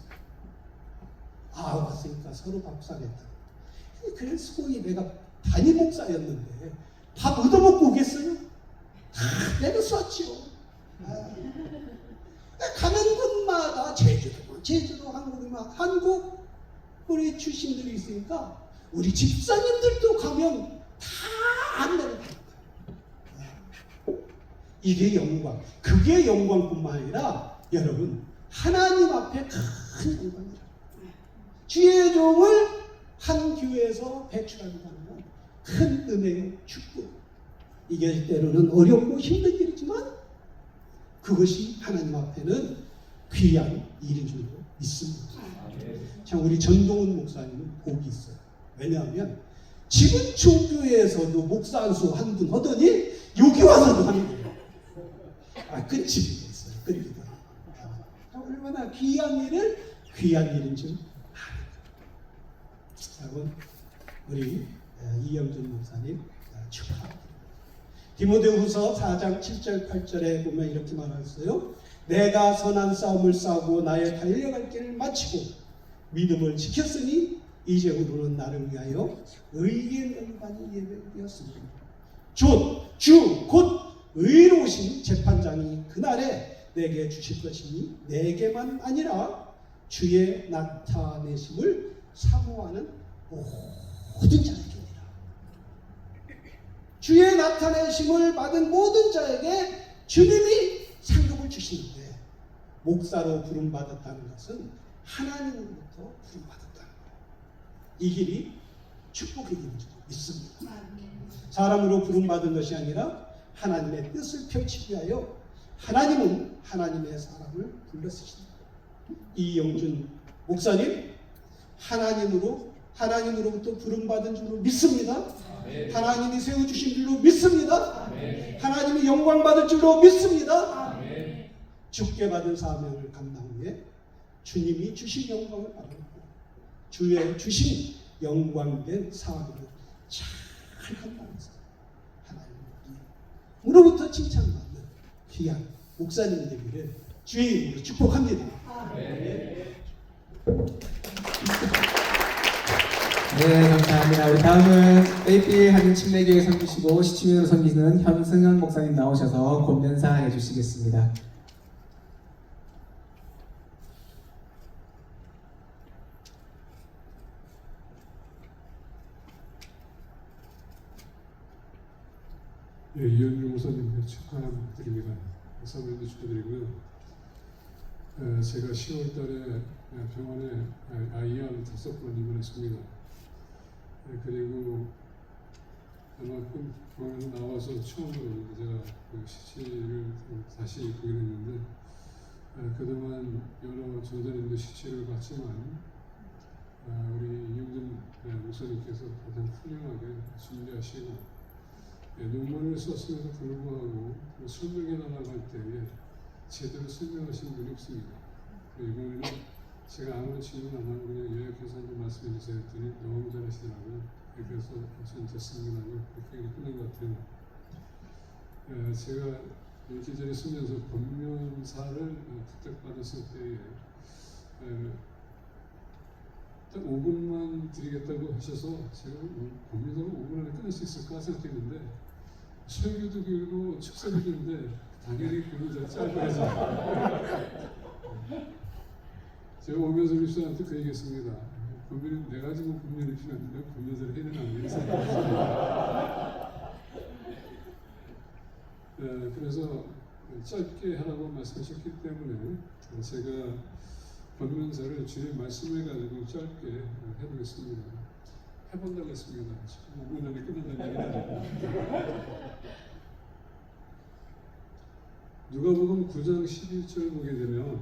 왔으니까 서로 밥 사겠다. 그래서 소위 내가 담임 목사였는데 밥 얻어먹고 오겠어요? 내가 쐈죠. 가는 곳마다 제주도 한국 우리 출신들이 있으니까 우리 집사님들도 가면 다 안내를 받는 거예요. 이게 영광. 그게 영광뿐만 아니라 여러분 하나님 앞에 큰 영광이라. 주의 종을 한 교회에서 배출한다는 건 큰 은혜의 축복. 이게 때로는 어렵고 힘든 일이지만 그것이 하나님 앞에는 귀한 일인 줄로 믿습니다. 참 우리 전동훈 목사님은 복이 있어요. 왜냐하면 지금 조교회에서도 목사 안수 한 분 하더니 여기 와서도 하는 거예요. 끝입니다. 있어요. 끝입니다. 얼마나 귀한 일인 줄 아는 거예요. 여러분 우리 이영준 목사님 축하합니다. 디모데후서 4장 7절 8절에 보면 이렇게 말했어요. 내가 선한 싸움을 싸우고 나의 달려갈 길을 마치고 믿음을 지켰으니 이제후로는 나를 위하여 의의 명반이 예배되었습니다. 주 곧 의로우신 재판장이 그날에 내게 주실 것이니 내게만 아니라 주의 나타내심을 사모하는 모든 자에게니라. 주의 나타내심을 받은 모든 자에게 주님이 상급을 주시는데 목사로 부름받았다는 것은 하나님으로부터 부름받았다는 거예요. 이 길이 축복의 길인 줄 믿습니다. 사람으로 부름받은 것이 아니라 하나님의 뜻을 펼치기 위하여 하나님은 하나님의 사람을 불러쓰신다. 이영준 목사님 하나님으로부터 부름받은 줄로 믿습니다. 하나님이 세워주신 줄로 믿습니다. 하나님이 영광 받을 줄로 믿습니다. 주께 받은 사명을 감당 후에 주님이 주신 영광을 받고 주의 주신 영광된 사명을 잘 감당해서 하나님으로부터 칭찬받는 귀한 목사님 되기를 주의 이름으로 축복합니다. 네, 감사합니다. 우리 다음은 AP 한인 침례교회 섬기시고 시치민으로 섬기는 현승현 목사님 나오셔서 권면사 해주시겠습니다. 예, 이현주 목사님 축하드립니다. 목사님도 축하드리고요. 제가 10월 달에 병원에 IR 5번 입원했습니다. 그리고 아마 그 병원에서 나와서 처음으로 제가 그 시치를 다시 보게 됐는데 그동안 여러 전도님도 시치를 받지만 우리 이용준 목사님께서 가장 훌륭하게 준비하시고 논문을 썼음에도 불구하고 설명회 나갈 때에 제대로 설명하신 분이 없습니다. 이번에는 제가 아무런 질문 안 하고 그냥 요약해서 한번 말씀해 주세요 했더니 너무 잘하시더라고요. 그래서 진짜 승인하고 그렇게 끝난 것 같아요. 제가 일주일 전에 쓰면서 권면사를 부탁받았을 때에 딱 5분만 드리겠다고 하셔서 제가 권면사를 5분 안에 끝낼 수 있을까 생각했는데 설교도 길고 축사도 긴데 당연히 권면사를 짧아야지. 제가 오면서 입사한테 그 얘기했습니다. 권면은 내가 지금 권면이 필요한데 권면사를 해야 되나 이런 생각했습니다. 그래서 짧게 하라고 말씀하셨기 때문에 제가 권면사를 주님 말씀을 가지고 짧게 해보겠습니다. 해본다고 했습니다. 5분 안에 끝난다는 얘기는 누가복음 9장 11절 보게 되면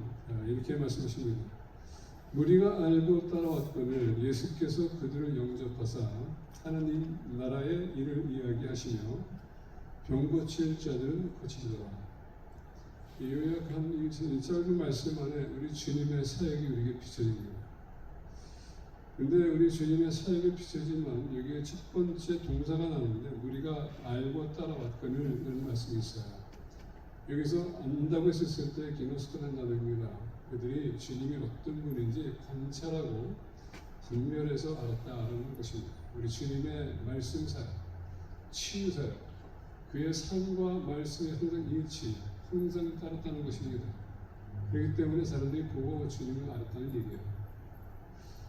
이렇게 말씀하십니다. 우리가 알고 따라왔거늘 예수께서 그들을 영접하사 하나님 나라의 일을 이야기하시며 병 고칠 자들은 고치시더라. 요약한 이 짧은 말씀 안에 우리 주님의 사역이 우리에게 비춰집니다. 근데 우리 주님의 사역이 비춰지만 여기에 첫 번째 동사가 나오는데 우리가 알고 따라왔거늘 이런 말씀이 있어요. 여기서 안다고 했을 때 기노스코라는 단어입니다. 그들이 주님이 어떤 분인지 관찰하고 분별해서 알았다라는 것입니다. 우리 주님의 말씀 사역, 치유 사역, 그의 삶과 말씀의 항상 일치, 항상 따랐다는 것입니다. 그렇기 때문에 사람들이 보고 주님을 알았다는 얘기예요.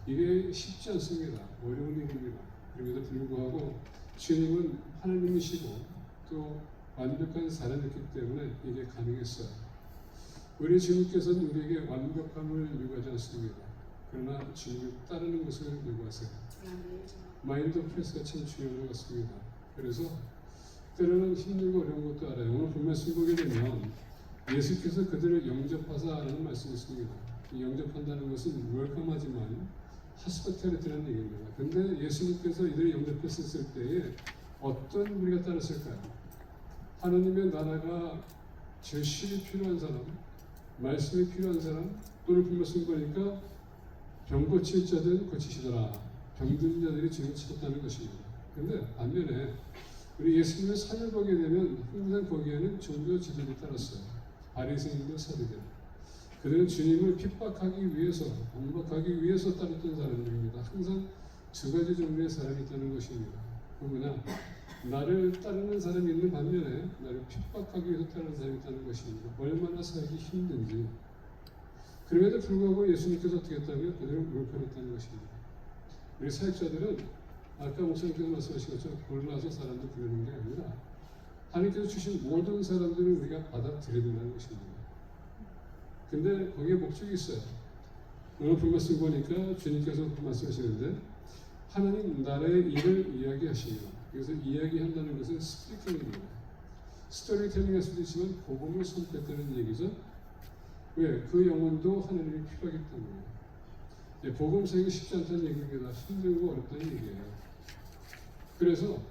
이게 쉽지 않습니다. 어려운 일입니다. 그럼에도 불구하고 주님은 하나님이시고 또 완벽한 사람이었기 때문에 이게 가능했어요. 우리 주님께서는 우리에게 완벽함을 요구하지 않습니다. 그러나 주님을 따르는 것을 요구하세요. 마인드 프레스가 참 중요한 것 같습니다. 그래서 때로는 힘들고 어려운 것도 알아요. 오늘 본 말씀 보게 되면 예수께서 그들을 영접하사라는 말씀이 있습니다. 영접한다는 것은 웰컴하지만 하스피탈리티라는 얘기입니다. 근데 예수님께서 이들을 영접했을 때에 어떤 우리가 따랐을까요? 하나님의 나라가 제실이 필요한 사람, 말씀이 필요한 사람, 오늘 본 말씀 보니까 병 고칠 자들은 고치시더라. 병든 자들이 주님을 찾았다는 것입니다. 근데 반면에 우리 예수님의 삶을 보게 되면 항상 거기에는 종교 지도를 따랐어요. 바리새인들, 서기들. 그들은 주님을 핍박하기 위해서, 반박하기 위해서 따랐던 사람들입니다. 항상 두 가지 종류의 사람이 있다는 것입니다. 그러나 나를 따르는 사람이 있는 반면에 나를 핍박하기 위해서 따르는 사람이 있다는 것입니다. 얼마나 살기 힘든지. 그럼에도 불구하고 예수님께서 어떻게 했다고요? 그들을 물편했다는 것입니다. 우리 사역자들은 아까 목사님께서 말씀하신 것처럼 골라서 사람들 부르는 게 아니라 하나님께서 주신 모든 사람들을 우리가 받아들여야 된다는 것입니다. 근데 거기에 목적이 있어요. 오늘 본 말씀 보니까 주님께서 말씀하시는데 하나님 나라의 일을 이야기하시며 그래서 이야기한다는 것은 스토리텔링입니다. 스토리텔링 할 수도 있지만 복음을 선포했다는 얘기죠. 왜? 그 영혼도 하나님이 필요하기 때문에. 복음 세기 쉽지 않다는 얘기입니다. 힘들고 어렵다는 얘기예요. 그래서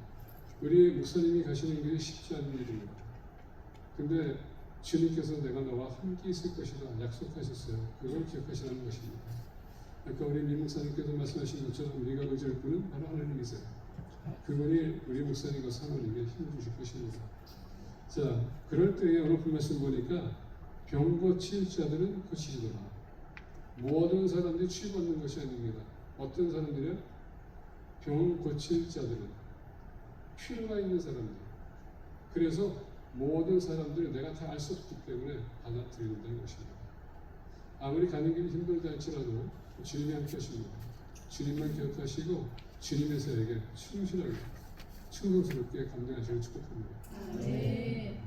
우리 목사님이 가시는 길이 쉽지 않은 일입니다. 근데 주님께서 내가 너와 함께 있을 것이다 약속하셨어요. 그걸 기억하시라는 것입니다. 아까 우리 민 목사님께서 말씀하신 것처럼 우리가 의지할 분은 바로 하나님이세요. 그분이 우리 목사님과 사모님에게 힘을 주실 것입니다. 자, 그럴 때에 오늘 그 말씀 보니까 병 고칠 자들은 고치시더라. 모든 사람들이 치유받는 것이 아닙니다. 어떤 사람들이요? 병 고칠 자들은 필요가 있는 사람들. 그래서 모든 사람들이 내가 다 알 수 없기 때문에 받아들인다는 것입니다. 아무리 가는 길이 힘들다 할지라도 주님이 함께 하십니다. 주님만 기억하시고 주님의 사역에 충실하게 충성스럽게 감당하시길 축복합니다. 네,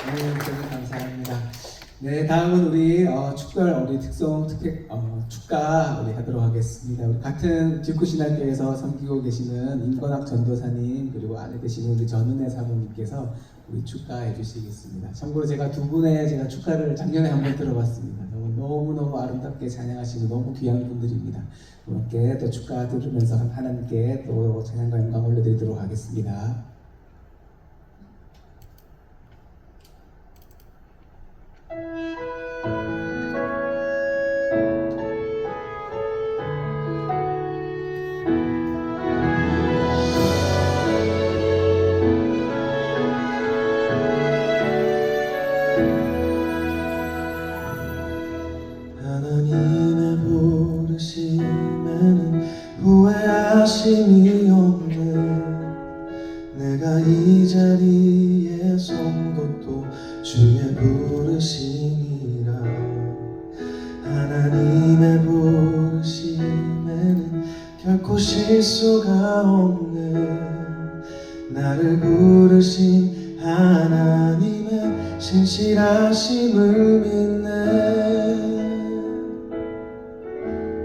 저는 감사합니다. 네, 다음은 우리 축가 우리 특성 특색 축가 우리 하도록 하겠습니다. 우리 같은 뒷구신학교에서 섬기고 계시는 임건학 전도사님 그리고 안에 계시는 우리 전은혜 사모님께서 우리 축가해 주시겠습니다. 참고로 제가 두 분의 제가 축가를 작년에 한번 들어봤습니다. 너무 아름답게 찬양하시고 너무 귀한 분들입니다. 함께 또 축가 들으면서 하나님께 또 찬양과 영광 올려드리도록 하겠습니다. 하나님의 부르심에는 후회하심이 없네. 내가 이 자리에 선 것도 주의 부르심이라. 하나님의 부르심에는 결코 실수가 없네. 나를 부르신 하나님의 신실하심을 믿네.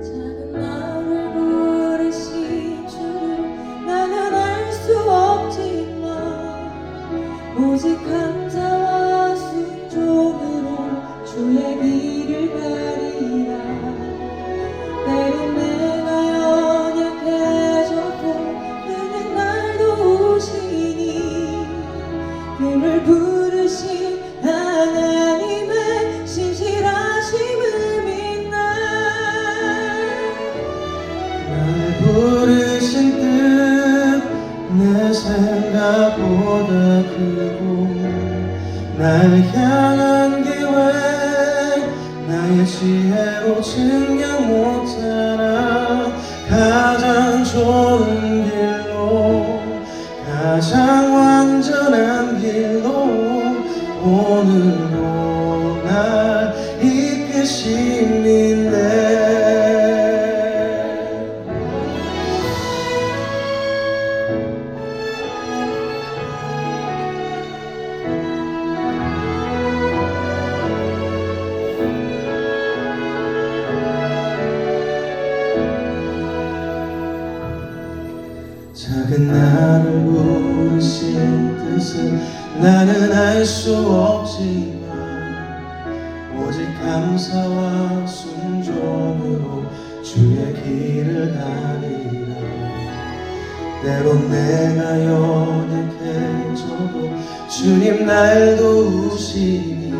작은 나를 부르신 주를 나는 알 수 없지만 오직 감사와 순종으로 주의 길을 가리라. 때론 내가 연약해져도 그는 날 도우시니 그를 부르신 하나님의 신실하심을 믿네. 날 부르신 뜻 내 생각보다 크고 날 향한 계획 나의 지혜로 증명 못하나. 가장 좋은 길로 가장 완전한 길로 오늘도 날 이끄시는데. 작은 나를 부르신 뜻은 나는 알 수 없지만 오직 감사와 순종으로 주의 길을 가리라. 때론 내가 연약해져도 주님 날 도우시니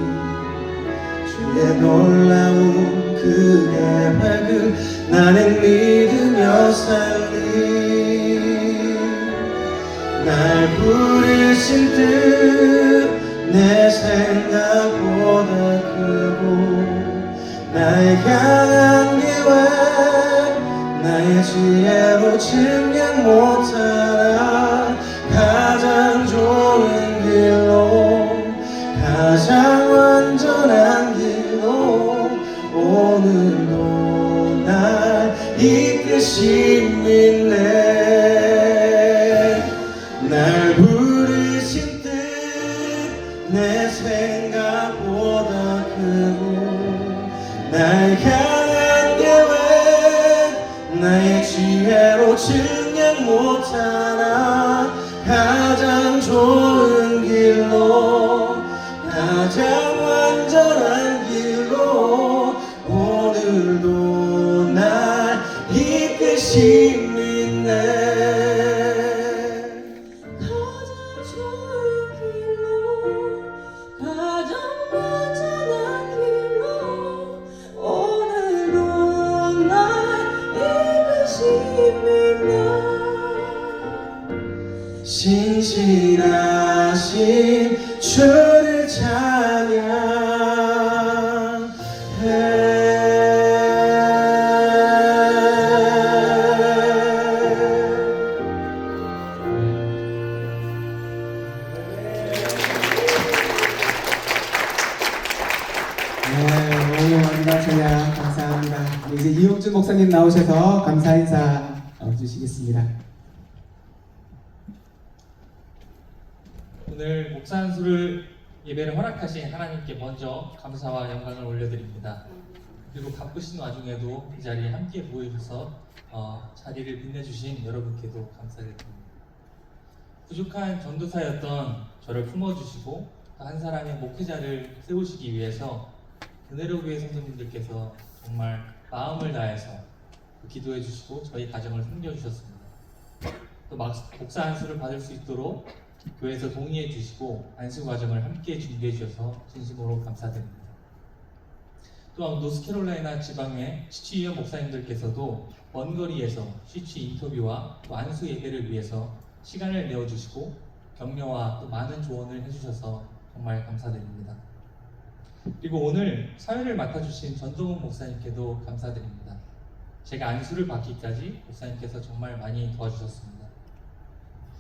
주의 놀라운 그 계획을 나는 믿으며 살리. 날 부르신 뜻 내 생각보다 크고 날 향한 계획 나의 지혜로 증명 못하나. 가장 좋은 길로 가장 완전한 길로 오늘도 날 이끄시네. 날 부르신 뜻 내 생각보다 크고 날 향한 계획 나의 지혜로 증명 못하나. 가장 좋은 길로 가장 완전한 길로 오늘도 날 이끄시네. 가장 좋은 길로 가장 완전한 길로 오늘도 날 이끄십니다. 신실하신 주를 찬양해. 이제 이용준 목사님 나오셔서 감사 인사 주시겠습니다. 오늘 목사 안수를 예배를 허락하신 하나님께 먼저 감사와 영광을 올려드립니다. 그리고 바쁘신 와중에도 이 자리에 함께 모여주셔서 자리를 빛내주신 여러분께도 감사드립니다. 부족한 전도사였던 저를 품어주시고 한 사람의 목회자를 세우시기 위해서 은혜로 교회 성도님들께서 정말 마음을 다해서 기도해 주시고 저희 가정을 섬겨주셨습니다. 또 목사 안수를 받을 수 있도록 교회에서 동의해 주시고 안수 과정을 함께 준비해 주셔서 진심으로 감사드립니다. 또한 노스캐롤라이나 지방의 시취위원 목사님들께서도 먼 거리에서 시취 인터뷰와 또 안수 예배를 위해서 시간을 내어주시고 격려와 또 많은 조언을 해주셔서 정말 감사드립니다. 그리고 오늘 사회를 맡아주신 전동훈 목사님께도 감사드립니다. 제가 안수를 받기까지 목사님께서 정말 많이 도와주셨습니다.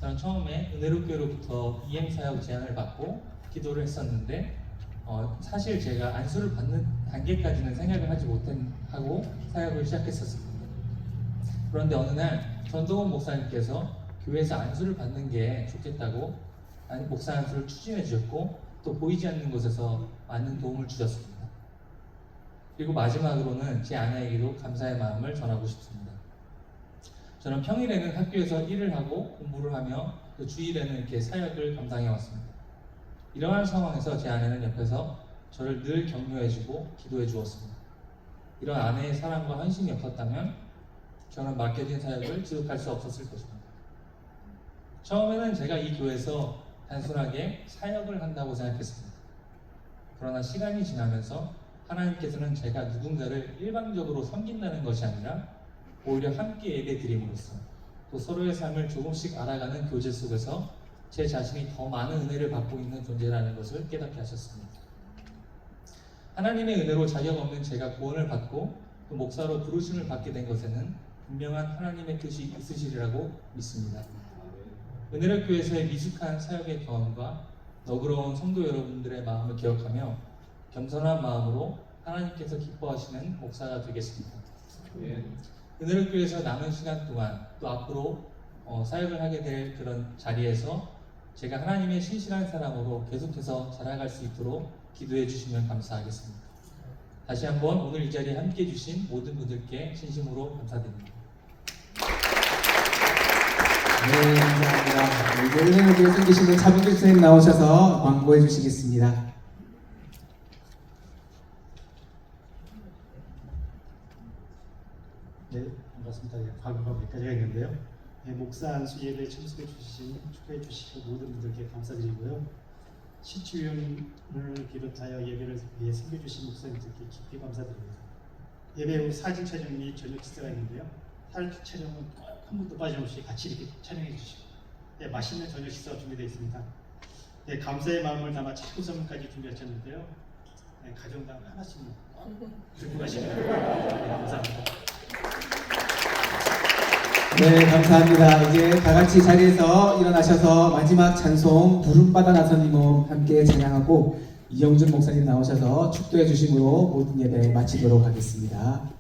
저는 처음에 은혜롭교로부터 EM 사역 제안을 받고 기도를 했었는데 사실 제가 안수를 받는 단계까지는 생각을 하지 못하고 사역을 시작했었습니다. 그런데 어느 날 전동훈 목사님께서 교회에서 안수를 받는 게 좋겠다고 목사 안수를 추진해 주셨고 또 보이지 않는 곳에서 많은 도움을 주셨습니다. 그리고 마지막으로는 제 아내에게도 감사의 마음을 전하고 싶습니다. 저는 평일에는 학교에서 일을 하고 공부를 하며 또 주일에는 이렇게 사역을 감당해 왔습니다. 이러한 상황에서 제 아내는 옆에서 저를 늘 격려해주고 기도해 주었습니다. 이런 아내의 사랑과 헌신이 없었다면 저는 맡겨진 사역을 지속할 수 없었을 것입니다. 처음에는 제가 이 교회에서 단순하게 사역을 한다고 생각했습니다. 그러나 시간이 지나면서 하나님께서는 제가 누군가를 일방적으로 섬긴다는 것이 아니라 오히려 함께 예배드림으로써 또 서로의 삶을 조금씩 알아가는 교제 속에서 제 자신이 더 많은 은혜를 받고 있는 존재라는 것을 깨닫게 하셨습니다. 하나님의 은혜로 자격 없는 제가 구원을 받고 또 목사로 부르심을 받게 된 것에는 분명한 하나님의 뜻이 있으시리라고 믿습니다. 은혜력 교회에서의 미숙한 사역의 경험과 너그러운 성도 여러분들의 마음을 기억하며 겸손한 마음으로 하나님께서 기뻐하시는 목사가 되겠습니다. 은혜력 교회에서 남은 시간 동안 또 앞으로 사역을 하게 될 그런 자리에서 제가 하나님의 신실한 사람으로 계속해서 자라갈 수 있도록 기도해 주시면 감사하겠습니다. 다시 한번 오늘 이 자리에 함께 해주신 모든 분들께 진심으로 감사드립니다. 네, 감사합니다. 이제 은혜를 섬기시는 차범규 선생님 나오셔서 광고해 주시겠습니다. 네, 반갑습니다. 광고가 몇 가지가 있는데요. 네, 목사 안수 예배에 참석해 주신 축하해 주시고 모든 분들께 감사드리고요. 시추위원을 비롯하여 예배를 위해 섬겨주신 목사님들께 깊이 감사드립니다. 예배 후 사진 촬영 및 저녁 식사가 있는데요. 사진 촬영은 꼭 한 분도 빠짐없이 같이 이렇게 촬영해 주시고 네, 맛있는 저녁 식사가 준비되어 있습니다. 네, 감사의 마음을 담아 차고 선물까지 준비하셨는데요. 네, 가정당 하나씩 들고 가시면 네, 감사합니다. 네, 감사합니다. 이제 다 같이 자리에서 일어나셔서 마지막 찬송 부름받아 나선님과 함께 찬양하고 이영준 목사님 나오셔서 축도해 주심으로 모든 예배 마치도록 하겠습니다.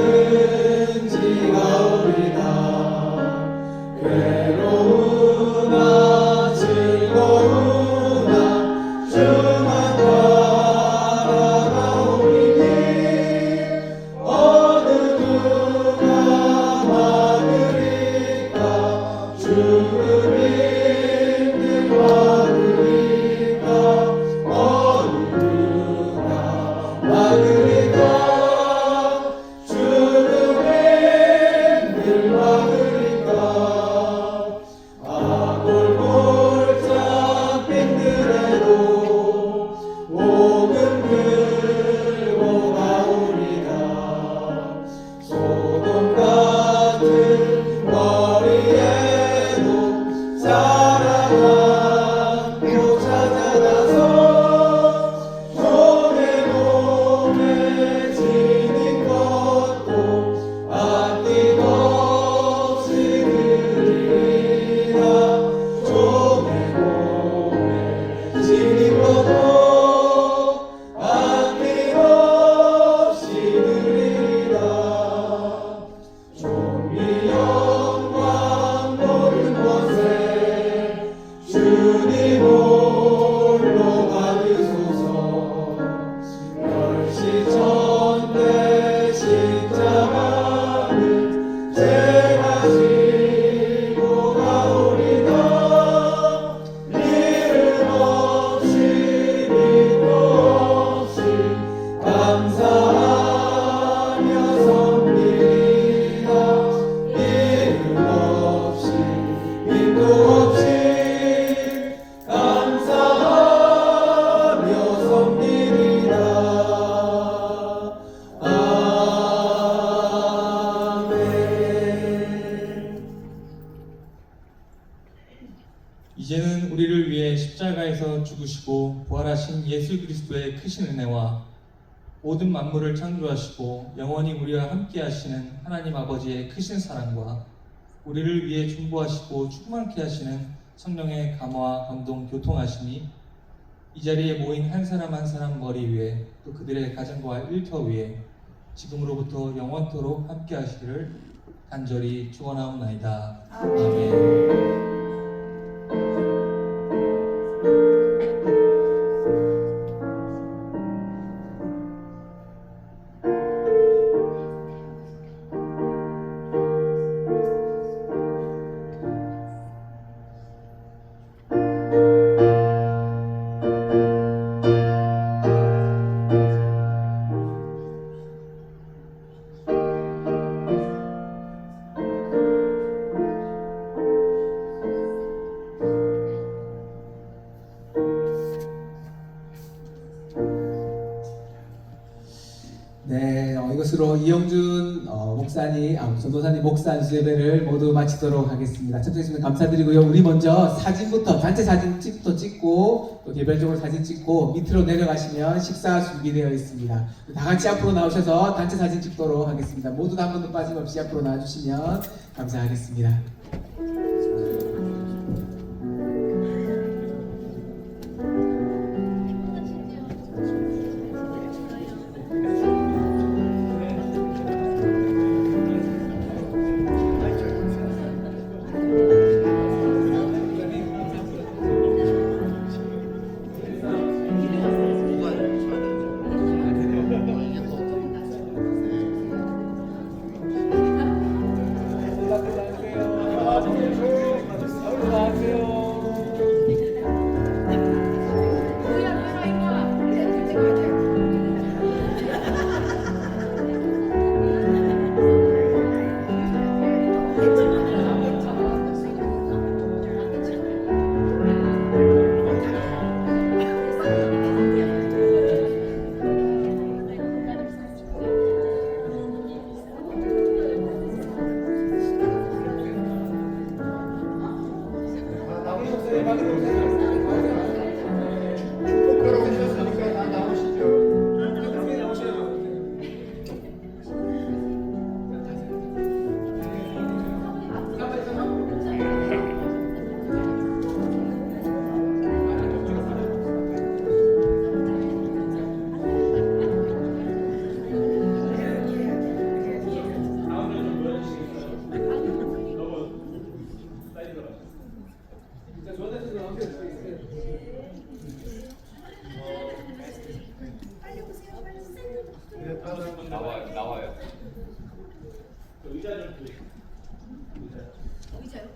어디든지 가오리다. 괴로운 죽으시고 부활하신 예수 그리스도의 크신 은혜와 모든 만물을 창조하시고 영원히 우리와 함께 하시는 하나님 아버지의 크신 사랑과 우리를 위해 중보하시고 충만케 하시는 성령의 감화, 감동, 교통하심이 이 자리에 모인 한 사람 한 사람 머리 위에 또 그들의 가정과 일터 위에 지금으로부터 영원토록 함께 하시기를 간절히 축원하옵나이다. 아멘. 네, 이것으로 이영준 목사님, 전도사님 목사 안수 예배를 모두 마치도록 하겠습니다. 청취해주셔서 감사드리고요. 우리 먼저 사진부터, 단체 사진부터 찍고 또 개별적으로 사진 찍고 밑으로 내려가시면 식사 준비되어 있습니다. 다 같이 앞으로 나오셔서 단체 사진 찍도록 하겠습니다. 모두 다 한 번도 빠짐없이 앞으로 나와주시면 감사하겠습니다. 나와요. 의자를 의자요?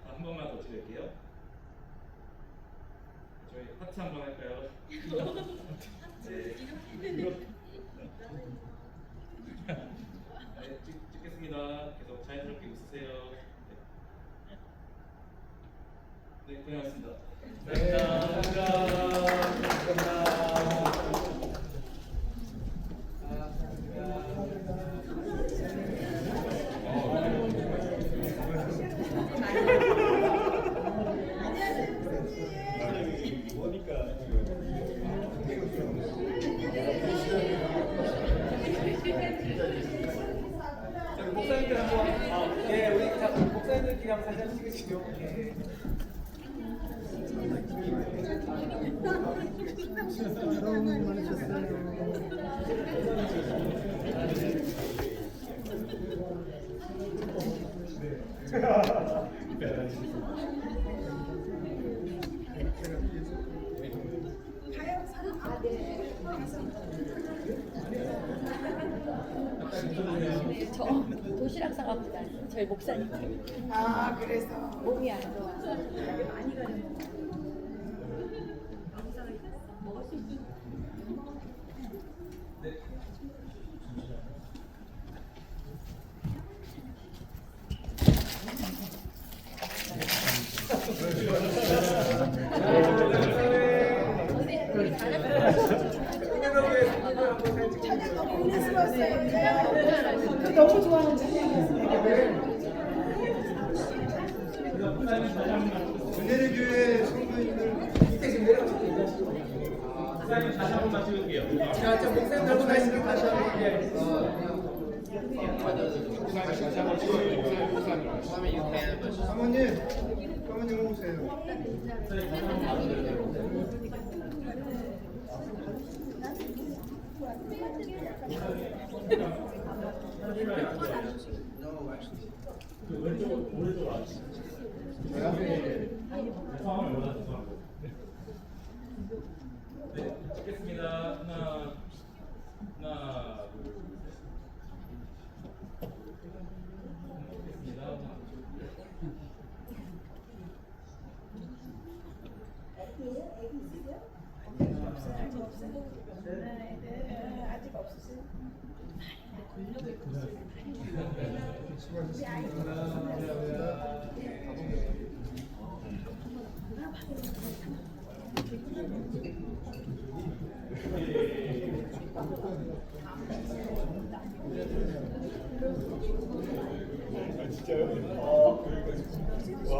한 번만 더 찍을게요. 저희 하트 한번 할까요? 네. 네, 찍겠습니다. 계속 자연스럽게 웃으세요. 네, 고생하셨습니다. 목사님들 한번, 예, 우리 목사님들끼리 한번 사진 찍으시죠. 아, 네. 도시락 싸갑니다. 저희 목사님. 아 그래서 몸이 안 좋아서 많이 가는 거. 찬양 너무 은혜스러웠어요. 그 너무 좋아하는 찬양이었어요. 은혜의 교회 성도님들 밑에 지금 내려가시고 얘기하시고. 목사님 다시 한 번만 찍을게요. 자, 저 목사님 들고 가시면 다시 한 번. 사모님 오세요. 네, 찍겠습니다. 하나, 둘, 셋. 찍겠습니다. 하나, 아직 없으세요? 진짜요? 와.